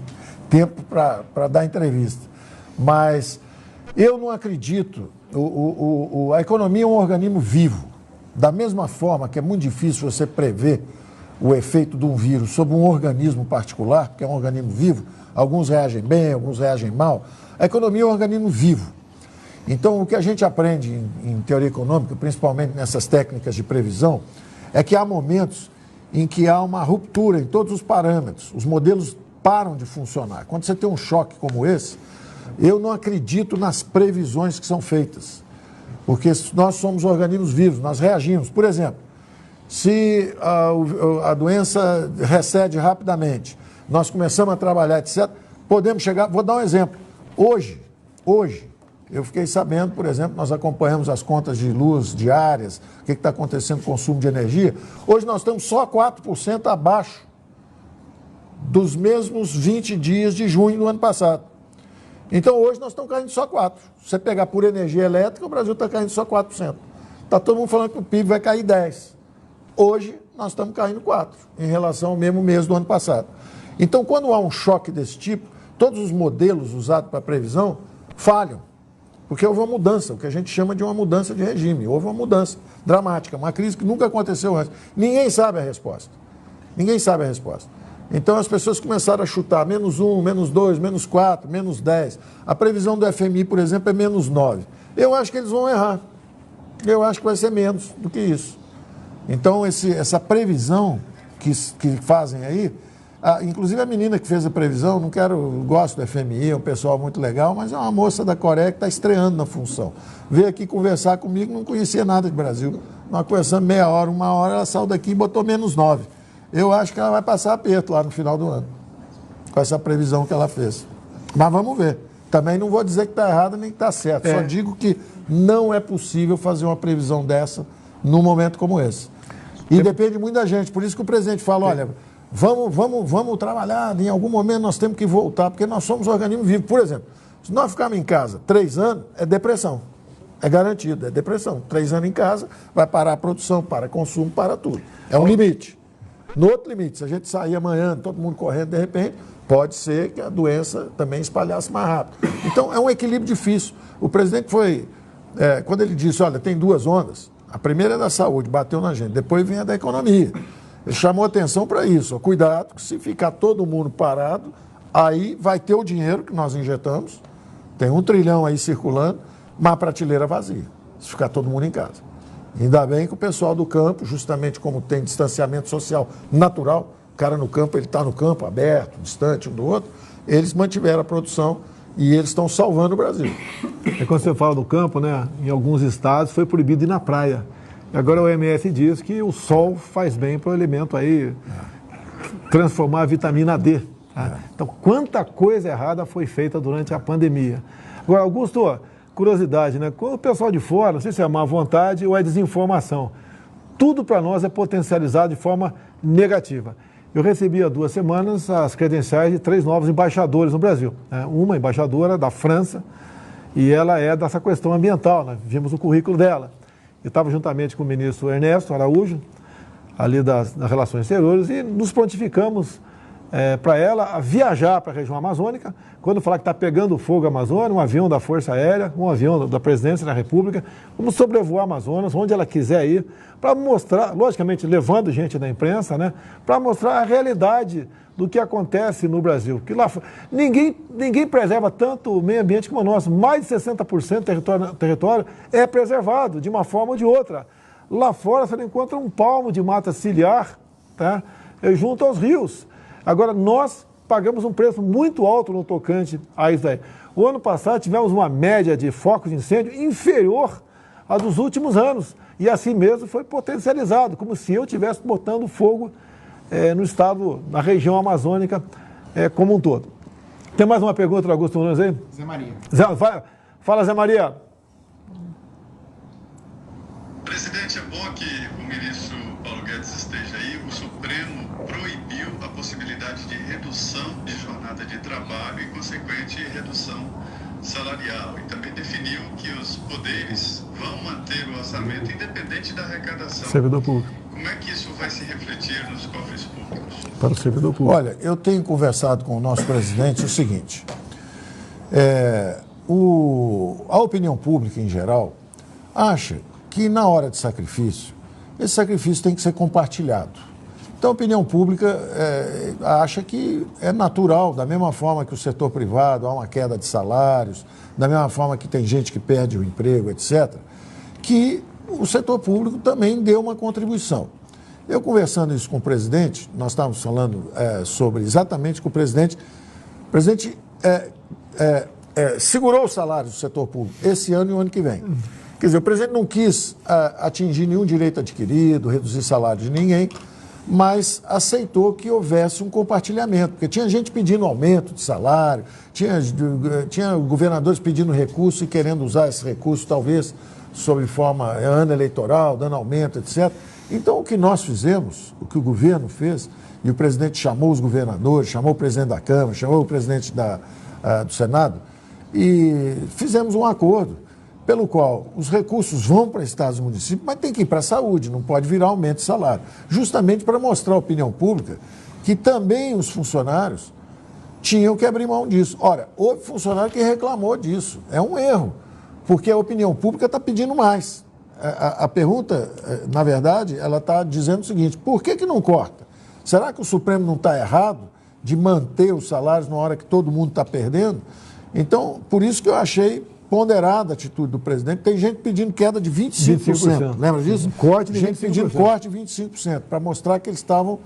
tempo para dar entrevista. Mas eu não acredito. A economia é um organismo vivo. Da mesma forma que é muito difícil você prever o efeito de um vírus sobre um organismo particular, que é um organismo vivo, alguns reagem bem, alguns reagem mal, a economia é um organismo vivo. Então, o que a gente aprende em teoria econômica, principalmente nessas técnicas de previsão, é que há momentos em que há uma ruptura em todos os parâmetros, os modelos param de funcionar. Quando você tem um choque como esse, eu não acredito nas previsões que são feitas. Porque nós somos organismos vivos, nós reagimos. Por exemplo, se a doença recede rapidamente, nós começamos a trabalhar, etc., podemos chegar... Vou dar um exemplo. Hoje, eu fiquei sabendo, por exemplo, nós acompanhamos as contas de luz diárias, o que está acontecendo com o consumo de energia. Hoje nós estamos só 4% abaixo dos mesmos 20 dias de junho do ano passado. Então, hoje nós estamos caindo só 4%. Se você pegar por energia elétrica, o Brasil está caindo só 4%. Está todo mundo falando que o PIB vai cair 10%. Hoje, nós estamos caindo 4% em relação ao mesmo mês do ano passado. Então, quando há um choque desse tipo, todos os modelos usados para previsão falham. Porque houve uma mudança, o que a gente chama de uma mudança de regime. Houve uma mudança dramática, uma crise que nunca aconteceu antes. Ninguém sabe a resposta. Ninguém sabe a resposta. Então as pessoas começaram a chutar -1, -2, -4, -10. A previsão do FMI, por exemplo, é -9. Eu acho que eles vão errar. Eu acho que vai ser menos do que isso. Então essa previsão que fazem aí, inclusive a menina que fez a previsão, gosto do FMI, é um pessoal muito legal, mas é uma moça da Coreia que está estreando na função. Veio aqui conversar comigo, não conhecia nada de Brasil. Nós conversamos meia hora, uma hora, ela saiu daqui e botou -9. Eu acho que ela vai passar aperto lá no final do ano, com essa previsão que ela fez. Mas vamos ver. Também não vou dizer que está errado nem que está certo. Só digo que não é possível fazer uma previsão dessa num momento como esse. E depende muito da gente. Por isso que o presidente fala, olha, vamos trabalhar, em algum momento nós temos que voltar, porque nós somos um organismo vivo. Por exemplo, se nós ficarmos em casa 3 anos, é depressão. É garantido, é depressão. 3 anos em casa, vai parar a produção, para consumo, para tudo. É um limite. No outro limite, se a gente sair amanhã, todo mundo correndo, de repente, pode ser que a doença também espalhasse mais rápido. Então, é um equilíbrio difícil. O presidente quando ele disse, olha, tem 2 ondas, a primeira é da saúde, bateu na gente, depois vem a da economia. Ele chamou atenção para isso. Ó, cuidado, que se ficar todo mundo parado, aí vai ter o dinheiro que nós injetamos, tem 1 trilhão aí circulando, mas a prateleira vazia, se ficar todo mundo em casa. Ainda bem que o pessoal do campo, justamente como tem distanciamento social natural, o cara no campo, ele está no campo, aberto, distante um do outro, eles mantiveram a produção e eles estão salvando o Brasil. Quando você fala do campo, né, em alguns estados foi proibido ir na praia. E agora a OMS diz que o sol faz bem para o elemento aí transformar a vitamina D. Tá? Então, quanta coisa errada foi feita durante a pandemia. Agora, Augusto, curiosidade, né? Quando o pessoal de fora, não sei se é má vontade ou é desinformação, tudo para nós é potencializado de forma negativa. Eu recebi há 2 semanas as credenciais de 3 novos embaixadores no Brasil. Né? Uma embaixadora da França, e ela é dessa questão ambiental, nós vimos o currículo dela. Eu estava juntamente com o ministro Ernesto Araújo, ali das Relações Exteriores, e nos prontificamos para ela a viajar para a região amazônica. Quando falar que está pegando fogo a Amazônia, um avião da Força Aérea, um avião da Presidência da República, vamos sobrevoar a Amazonas, onde ela quiser ir, para mostrar, logicamente levando gente da imprensa, né, para mostrar a realidade do que acontece no Brasil. Que lá ninguém preserva tanto o meio ambiente como nós. Mais de 60% do território é preservado, de uma forma ou de outra. Lá fora você não encontra um palmo de mata ciliar, tá? Junto aos rios. Agora, nós pagamos um preço muito alto no tocante a isso aí. O ano passado tivemos uma média de focos de incêndio inferior à dos últimos anos. E assim mesmo foi potencializado, como se eu estivesse botando fogo no estado, na região amazônica como um todo. Tem mais uma pergunta do Augusto Nunes aí? Zé Maria. Fala, Zé Maria. Presidente, é bom que o ministro Paulo Guedes esteja aí. O Supremo proibiu a possibilidade de redução de jornada de trabalho e, consequente, redução salarial. E também definiu que os poderes vão manter o orçamento independente da arrecadação. Servidor público. Como é que isso vai se refletir nos cofres públicos? Para o servidor público. Olha, eu tenho conversado com o nosso presidente o seguinte. A opinião pública, em geral, acha que na hora de sacrifício, esse sacrifício tem que ser compartilhado. Então a opinião pública acha que é natural, da mesma forma que o setor privado há uma queda de salários, da mesma forma que tem gente que perde o emprego, etc., que o setor público também deu uma contribuição. Eu conversando isso com o presidente, nós estávamos falando sobre exatamente com o presidente. O presidente segurou os salários do setor público esse ano e o ano que vem. Quer dizer, o presidente não quis atingir nenhum direito adquirido, reduzir salário de ninguém, mas aceitou que houvesse um compartilhamento, porque tinha gente pedindo aumento de salário, tinha governadores pedindo recurso e querendo usar esse recurso, talvez, sob forma ano eleitoral, dando aumento, etc. Então, o que nós fizemos, o que o governo fez, e o presidente chamou os governadores, chamou o presidente da Câmara, chamou o presidente do Senado, e fizemos um acordo pelo qual os recursos vão para estados e municípios, mas tem que ir para a saúde, não pode virar aumento de salário. Justamente para mostrar à opinião pública que também os funcionários tinham que abrir mão disso. Ora, houve funcionário que reclamou disso. É um erro, porque a opinião pública está pedindo mais. A pergunta, na verdade, ela está dizendo o seguinte: por que não corta? Será que o Supremo não está errado de manter os salários na hora que todo mundo está perdendo? Então, por isso que eu achei ponderada a atitude do presidente. Tem gente pedindo queda de 25%. Lembra disso? Corte de 25%. Gente pedindo corte de 25%, para mostrar que eles estavam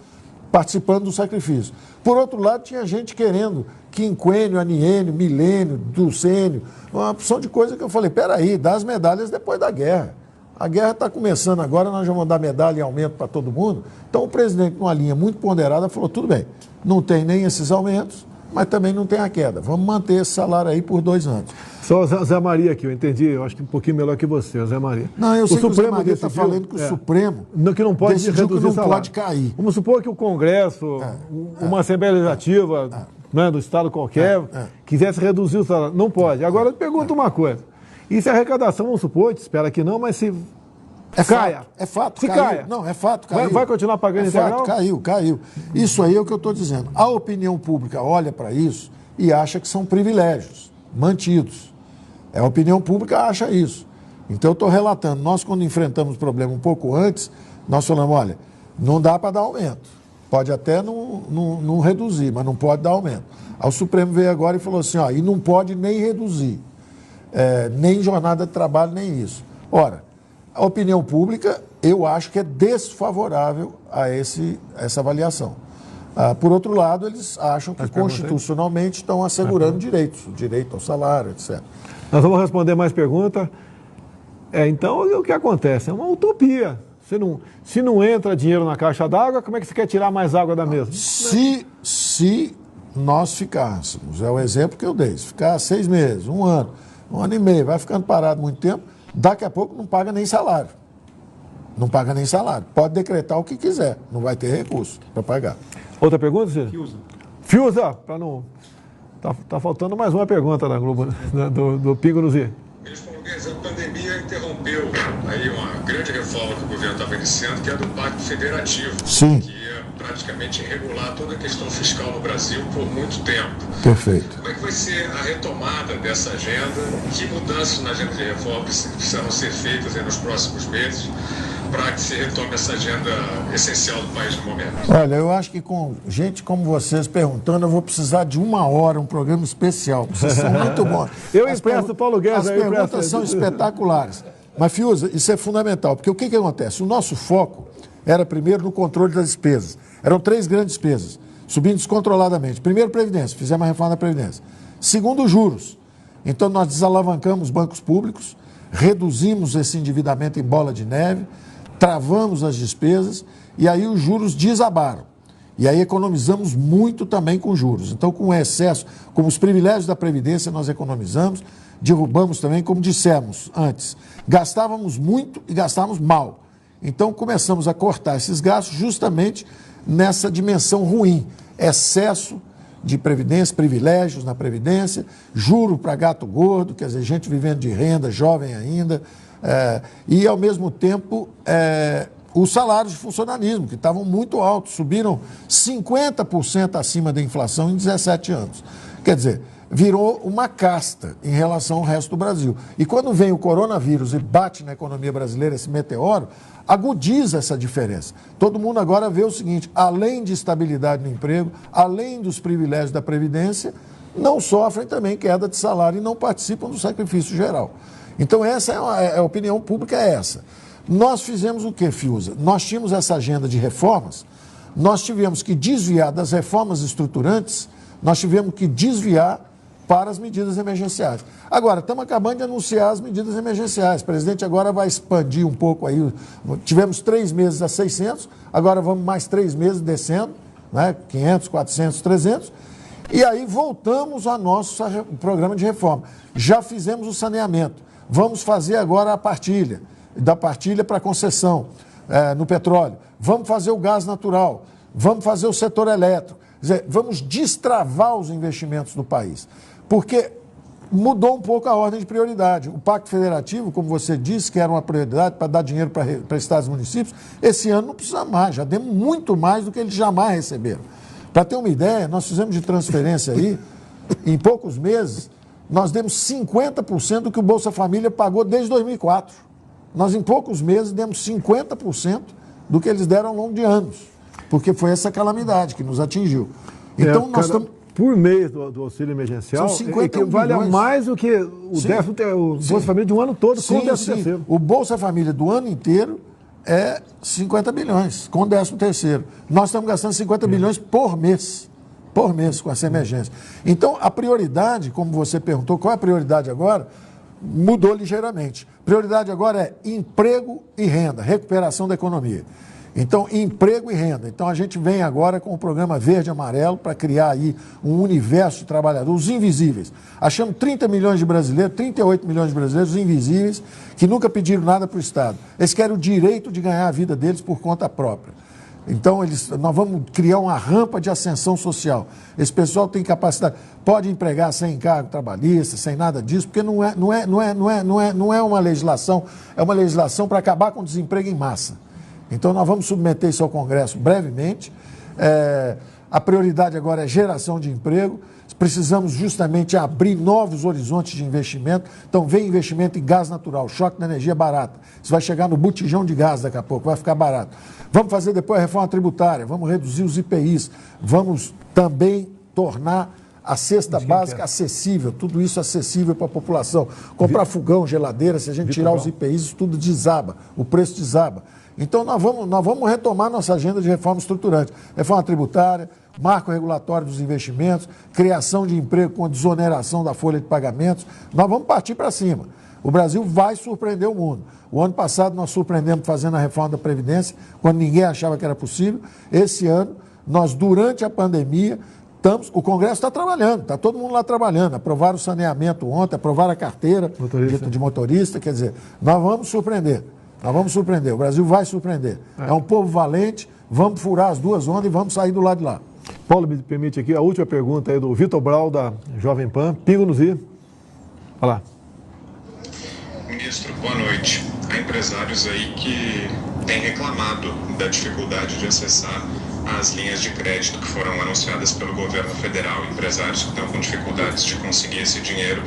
participando do sacrifício. Por outro lado, tinha gente querendo quinquênio, aniênio, milênio, dulcênio, uma opção de coisa que eu falei, peraí, dá as medalhas depois da guerra. A guerra está começando agora, nós vamos dar medalha e aumento para todo mundo. Então o presidente, numa linha muito ponderada, falou, tudo bem, não tem nem esses aumentos, mas também não tem a queda. Vamos manter esse salário aí por 2 anos. Só o Zé Maria aqui, eu entendi, eu acho que um pouquinho melhor que você, o Zé Maria. Não, eu sei que o Zé Maria está falando que o Supremo que não pode decidiu reduzir que não salário. pode cair. Vamos supor que o Congresso, uma Assembleia Legislativa do Estado qualquer, quisesse reduzir o salário. Não pode. Agora eu pergunto uma coisa. E se a arrecadação, vamos supor, a gente espera que não, mas se caia. É fato, se caiu. caia. Não, é fato, caiu. Vai continuar pagando integral? Caiu. Isso aí é o que eu estou dizendo. A opinião pública olha para isso e acha que são privilégios mantidos. A opinião pública acha isso. Então eu estou relatando. Nós, quando enfrentamos o problema um pouco antes, nós falamos, olha, não dá para dar aumento. Pode até não reduzir, mas não pode dar aumento. Aí o Supremo veio agora e falou assim, ó, e não pode nem reduzir. Nem jornada de trabalho, nem isso. Ora, a opinião pública, eu acho que é desfavorável a essa avaliação. Por outro lado, eles acham que constitucionalmente estão assegurando direitos, o direito ao salário, etc. Nós vamos responder mais perguntas. Então, o que acontece? É uma utopia. Se não entra dinheiro na caixa d'água, como é que você quer tirar mais água da mesa? Se nós ficássemos, é o exemplo que eu dei, se ficar 6 meses, 1 ano, 1 ano e meio, vai ficando parado muito tempo, daqui a pouco não paga nem salário. Não paga nem salário. Pode decretar o que quiser, não vai ter recurso para pagar. Outra pergunta, Ciro? Fiuza, para não... Tá faltando mais uma pergunta da Globo, do Pingo no Z. A pandemia interrompeu aí uma grande reforma que o governo estava iniciando, que é a do Pacto Federativo. Sim. Que ia praticamente regular toda a questão fiscal no Brasil por muito tempo. Perfeito. Como é que vai ser a retomada dessa agenda? Que mudanças na agenda de reforma precisam ser feitas aí nos próximos meses para que se retome essa agenda essencial do país no momento? Olha, eu acho que com gente como vocês perguntando, eu vou precisar de 1 hora, um programa especial. Vocês são muito bons. Eu empresto o Paulo Guedes. As perguntas são espetaculares. Mas, Fiuza, isso é fundamental, porque o que acontece? O nosso foco era, primeiro, no controle das despesas. Eram 3 grandes despesas, subindo descontroladamente. Primeiro, Previdência, fizemos a reforma da Previdência. Segundo, juros. Então, nós desalavancamos bancos públicos, reduzimos esse endividamento em bola de neve, travamos as despesas e aí os juros desabaram. E aí economizamos muito também com juros. Então, com o excesso, como os privilégios da Previdência, nós economizamos, derrubamos também, como dissemos antes, gastávamos muito e gastávamos mal. Então, começamos a cortar esses gastos justamente nessa dimensão ruim, excesso de previdência, privilégios na Previdência, juro para gato gordo, quer dizer, gente vivendo de renda, jovem ainda, e, ao mesmo tempo, os salários de funcionalismo, que estavam muito altos, subiram 50% acima da inflação em 17 anos. Quer dizer, virou uma casta em relação ao resto do Brasil. E quando vem o coronavírus e bate na economia brasileira esse meteoro, agudiza essa diferença. Todo mundo agora vê o seguinte, além de estabilidade no emprego, além dos privilégios da Previdência, não sofrem também queda de salário e não participam do sacrifício geral. Então, essa é a opinião pública, é essa. Nós fizemos o quê, Fiuza? Nós tínhamos essa agenda de reformas, nós tivemos que desviar das reformas estruturantes, nós tivemos que desviar para as medidas emergenciais. Agora, estamos acabando de anunciar as medidas emergenciais. O presidente agora vai expandir um pouco aí. Tivemos 3 meses a 600, agora vamos mais 3 meses descendo, né? 500, 400, 300. E aí voltamos ao nosso programa de reforma. Já fizemos o saneamento. Vamos fazer agora a partilha, da partilha para concessão no petróleo. Vamos fazer o gás natural. Vamos fazer o setor elétrico. Quer dizer, vamos destravar os investimentos do país. Porque mudou um pouco a ordem de prioridade. O Pacto Federativo, como você disse, que era uma prioridade para dar dinheiro para estados e municípios, esse ano não precisa mais, já demos muito mais do que eles jamais receberam. Para ter uma ideia, nós fizemos de transferência aí, em poucos meses, nós demos 50% do que o Bolsa Família pagou desde 2004. Nós, em poucos meses, demos 50% do que eles deram ao longo de anos, porque foi essa calamidade que nos atingiu. Então, nós estamos... Por mês do auxílio emergencial, São 51 vale bilhões. Mais do que o Bolsa Família de um ano todo com o 13º. O Bolsa Família do ano inteiro é 50 bilhões, com o 13º. Nós estamos gastando 50 bilhões por mês com essa emergência. Então, a prioridade, como você perguntou, qual é a prioridade agora? Mudou ligeiramente. Prioridade agora é emprego e renda, recuperação da economia. Então, emprego e renda. Então, a gente vem agora com o programa Verde e Amarelo para criar aí um universo de trabalhadores, os invisíveis. Achamos 30 milhões de brasileiros, 38 milhões de brasileiros invisíveis, que nunca pediram nada para o Estado. Eles querem o direito de ganhar a vida deles por conta própria. Então, nós vamos criar uma rampa de ascensão social. Esse pessoal tem capacidade, pode empregar sem encargo trabalhista, sem nada disso, porque não é uma legislação, é uma legislação para acabar com o desemprego em massa. Então, nós vamos submeter isso ao Congresso brevemente. A prioridade agora é geração de emprego. Precisamos justamente abrir novos horizontes de investimento. Então, vem investimento em gás natural, choque da energia barata. Isso vai chegar no botijão de gás daqui a pouco, vai ficar barato. Vamos fazer depois a reforma tributária, vamos reduzir os IPIs, vamos também tornar a cesta básica acessível, tudo isso acessível para a população. Comprar fogão, geladeira, se a gente tirar os IPIs, isso tudo desaba, o preço desaba. Então, nós vamos retomar nossa agenda de reforma estruturante. Reforma tributária, marco regulatório dos investimentos, criação de emprego com desoneração da folha de pagamentos. Nós vamos partir para cima. O Brasil vai surpreender o mundo. O ano passado nós surpreendemos fazendo a reforma da Previdência, quando ninguém achava que era possível. Esse ano, nós, durante a pandemia, o Congresso está trabalhando, está todo mundo lá trabalhando. Aprovaram o saneamento ontem, aprovaram a carteira de motorista. Quer dizer, nós vamos surpreender. Nós vamos surpreender, o Brasil vai surpreender. É um povo valente, vamos furar as duas ondas e vamos sair do lado de lá. Paulo, me permite aqui a última pergunta aí do Vitor Brau, da Jovem Pan. Pingo nos i. Olha lá. Ministro, boa noite. Há empresários aí que têm reclamado da dificuldade de acessar as linhas de crédito que foram anunciadas pelo governo federal, empresários que estão com dificuldades de conseguir esse dinheiro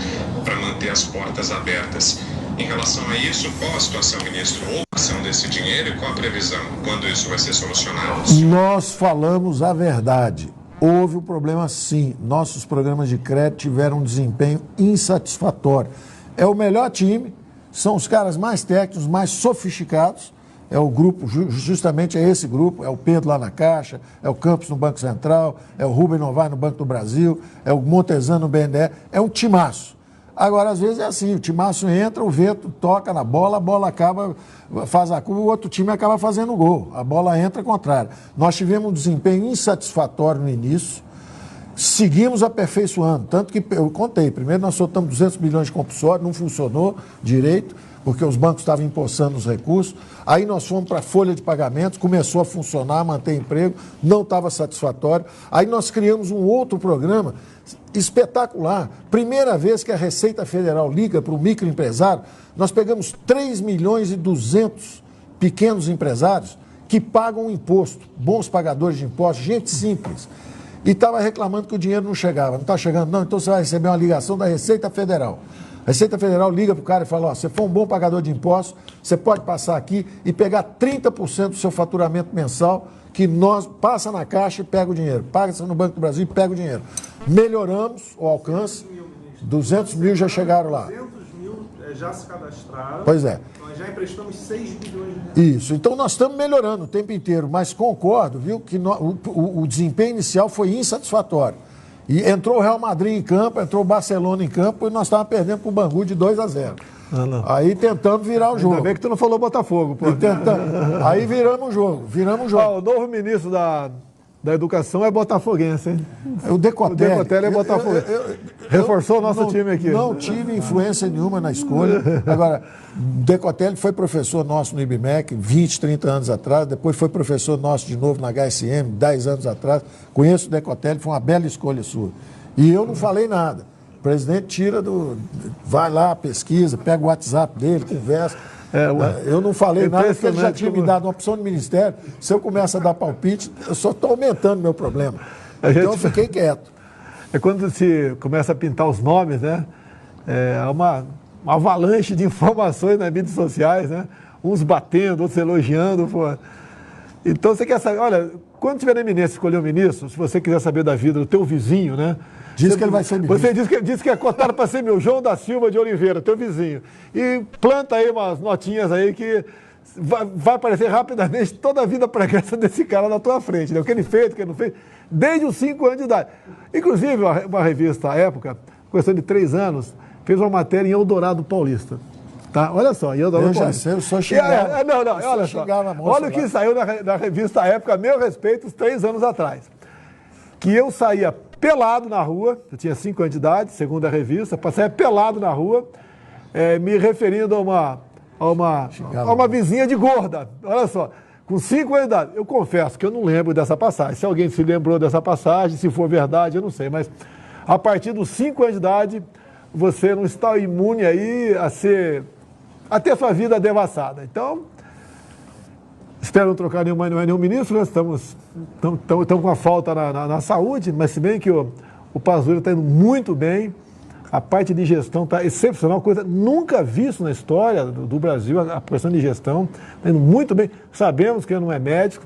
para manter as portas abertas. Em relação a isso, qual a situação, ministro? Ou a ação desse dinheiro e qual a previsão? Quando isso vai ser solucionado? Nós falamos a verdade. Houve um problema, sim. Nossos programas de crédito tiveram um desempenho insatisfatório. É o melhor time, são os caras mais técnicos, mais sofisticados. É o grupo, justamente é esse grupo, é o Pedro lá na Caixa, é o Campos no Banco Central, é o Rubem Novaes no Banco do Brasil, é o Montezano no BNDES, é um timaço. Agora, às vezes é assim, o timaço entra, o vento toca na bola, a bola acaba, faz a curva, o outro time acaba fazendo o gol, a bola entra contrária. Nós tivemos um desempenho insatisfatório no início, seguimos aperfeiçoando, tanto que eu contei, primeiro nós soltamos 200 bilhões de compulsório, não funcionou direito, porque os bancos estavam empossando os recursos, aí nós fomos para a folha de pagamentos, começou a funcionar, manter emprego, não estava satisfatório, aí nós criamos um outro programa espetacular, primeira vez que a Receita Federal liga para o microempresário, nós pegamos 3 milhões e 200 pequenos empresários que pagam imposto, bons pagadores de impostos, gente simples, e estava reclamando que o dinheiro não chegava, não está chegando não, então você vai receber uma ligação da Receita Federal. A Receita Federal liga para o cara e fala, ó, você for um bom pagador de impostos, você pode passar aqui e pegar 30% do seu faturamento mensal, que nós passa na Caixa e pega o dinheiro. Paga no Banco do Brasil e pega o dinheiro. Melhoramos o alcance, 200 mil já chegaram lá. 200 mil já se cadastraram. Pois é. Nós já emprestamos 6 bilhões de reais. Isso, então nós estamos melhorando o tempo inteiro, mas concordo, viu, que o desempenho inicial foi insatisfatório. E entrou o Real Madrid em campo, entrou o Barcelona em campo e nós estávamos perdendo para o Bangu de 2-0. Aí tentamos virar o jogo. Ainda bem que tu não falou Botafogo, pô. Aí viramos o jogo, O novo ministro da Educação é botafoguense, hein? O Decotelli. O Decotelli é botafoguense. Reforçou o nosso time aqui. Não tive influência nenhuma na escolha. Agora, Decotelli foi professor nosso no IBMEC 20, 30 anos atrás, depois foi professor nosso de novo na HSM 10 anos atrás. Conheço o Decotelli, foi uma bela escolha sua. E eu não falei nada. O presidente tira vai lá, pesquisa, pega o WhatsApp dele, conversa. Eu não falei nada porque ele já tinha me dado uma opção de ministério. Se eu começo a dar palpite, eu só estou aumentando meu problema. Então eu fiquei quieto. É quando se começa a pintar os nomes, né? É uma avalanche de informações nas mídias sociais, né? Uns batendo, outros elogiando. Pô. Então você quer saber, olha, quando tiver na eminência escolher um ministro, se você quiser saber da vida do teu vizinho, né? Diz que ele vai ser ministro. Você disse que é cotado para ser meu João da Silva de Oliveira, teu vizinho. E planta aí umas notinhas aí que vai aparecer rapidamente toda a vida pregressa desse cara na tua frente. Né? O que ele fez, o que ele não fez, desde os 5 anos de idade. Inclusive, uma revista à época, questão de 3 anos, fez uma matéria em Eldorado Paulista. Tá? Olha só, em Eldorado Paulista. Eu já sei, eu só xingava. Olha só. Olha o que saiu na revista à época, a meu respeito, 3 anos atrás. Que eu saía pelado na rua, eu tinha 5 anos de idade, segundo a revista, saía pelado na rua, me referindo a uma vizinha de gorda. Olha só, com 5 anos de idade. Eu confesso que eu não lembro dessa passagem. Se alguém se lembrou dessa passagem, se for verdade, eu não sei. Mas a partir dos 5 anos de idade, você não está imune aí a ter sua vida devassada. Então, espero não trocar nenhum ministro, né? Estamos com a falta na saúde, mas se bem que o Pazuello está indo muito bem, a parte de gestão está excepcional, coisa nunca vista na história do Brasil, a questão de gestão está indo muito bem. Sabemos que ele não é médico,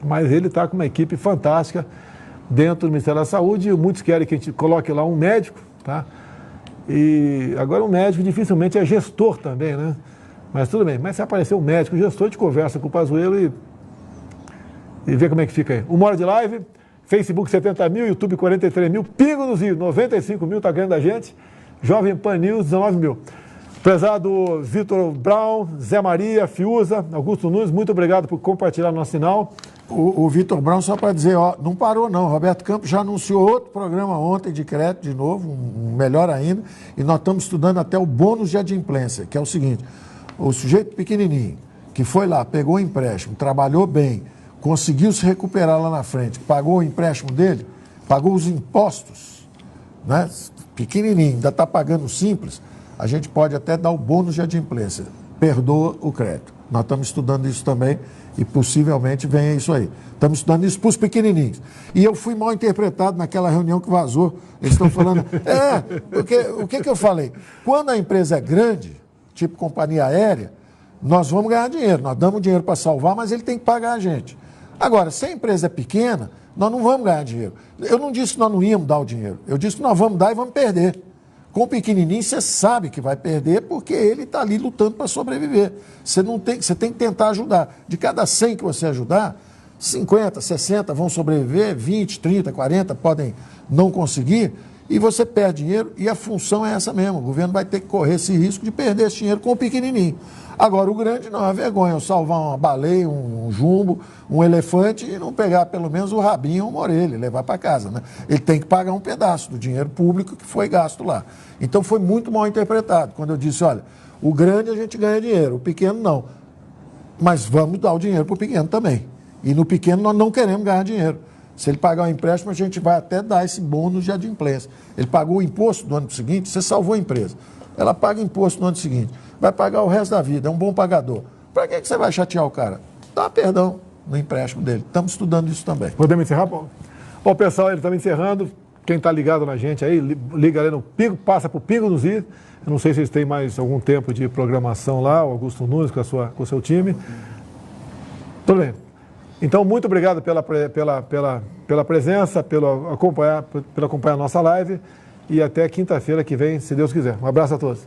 mas ele está com uma equipe fantástica dentro do Ministério da Saúde, e muitos querem que a gente coloque lá um médico, tá? E agora um médico dificilmente é gestor também, né? Mas tudo bem, mas se aparecer um médico, gestor, a gente conversa com o Pazuello e vê como é que fica aí. 1 hora de live, Facebook 70 mil, YouTube 43 mil, Pingo nos Rios 95 mil, tá ganhando a gente, Jovem Pan News 19 mil. Prezado Vitor Brown, Zé Maria, Fiuza, Augusto Nunes, muito obrigado por compartilhar nosso sinal. O Vitor Brown, só para dizer, ó, não parou não, Roberto Campos já anunciou outro programa ontem de crédito de novo, melhor ainda, e nós estamos estudando até o bônus de adimplência, que é o seguinte: o sujeito pequenininho, que foi lá, pegou o empréstimo, trabalhou bem, conseguiu se recuperar lá na frente, pagou o empréstimo dele, pagou os impostos, né? Pequenininho, ainda está pagando simples, a gente pode até dar o bônus de adimplência, perdoa o crédito. Nós estamos estudando isso também e possivelmente venha isso aí. Estamos estudando isso para os pequenininhos. E eu fui mal interpretado naquela reunião que vazou. Eles estão falando... porque o que eu falei? Quando a empresa é grande, tipo companhia aérea, nós vamos ganhar dinheiro. Nós damos dinheiro para salvar, mas ele tem que pagar a gente. Agora, se a empresa é pequena, nós não vamos ganhar dinheiro. Eu não disse que nós não íamos dar o dinheiro. Eu disse que nós vamos dar e vamos perder. Com o pequenininho, você sabe que vai perder porque ele está ali lutando para sobreviver. Você tem que tentar ajudar. De cada 100 que você ajudar, 50, 60 vão sobreviver, 20, 30, 40 podem não conseguir, e você perde dinheiro, e a função é essa mesmo. O governo vai ter que correr esse risco de perder esse dinheiro com o pequenininho. Agora, o grande não é vergonha, salvar uma baleia, um jumbo, um elefante e não pegar pelo menos o rabinho ou uma orelha, levar para casa, né? Ele tem que pagar um pedaço do dinheiro público que foi gasto lá. Então, foi muito mal interpretado. Quando eu disse, olha, o grande a gente ganha dinheiro, o pequeno não. Mas vamos dar o dinheiro para o pequeno também. E no pequeno nós não queremos ganhar dinheiro. Se ele pagar um empréstimo, a gente vai até dar esse bônus de adimplência. Ele pagou o imposto do ano seguinte, você salvou a empresa. Ela paga imposto no ano seguinte. Vai pagar o resto da vida, é um bom pagador. Para que você vai chatear o cara? Dá perdão no empréstimo dele. Estamos estudando isso também. Podemos encerrar, Paulo? Ó, pessoal, ele está encerrando. Quem está ligado na gente aí, liga ali no Pingo, passa para o Pingo nos Is. Eu não sei se eles têm mais algum tempo de programação lá, o Augusto Nunes com o seu time. Tudo bem. Então, muito obrigado pela presença, pelo acompanhar a nossa live. E até quinta-feira que vem, se Deus quiser. Um abraço a todos.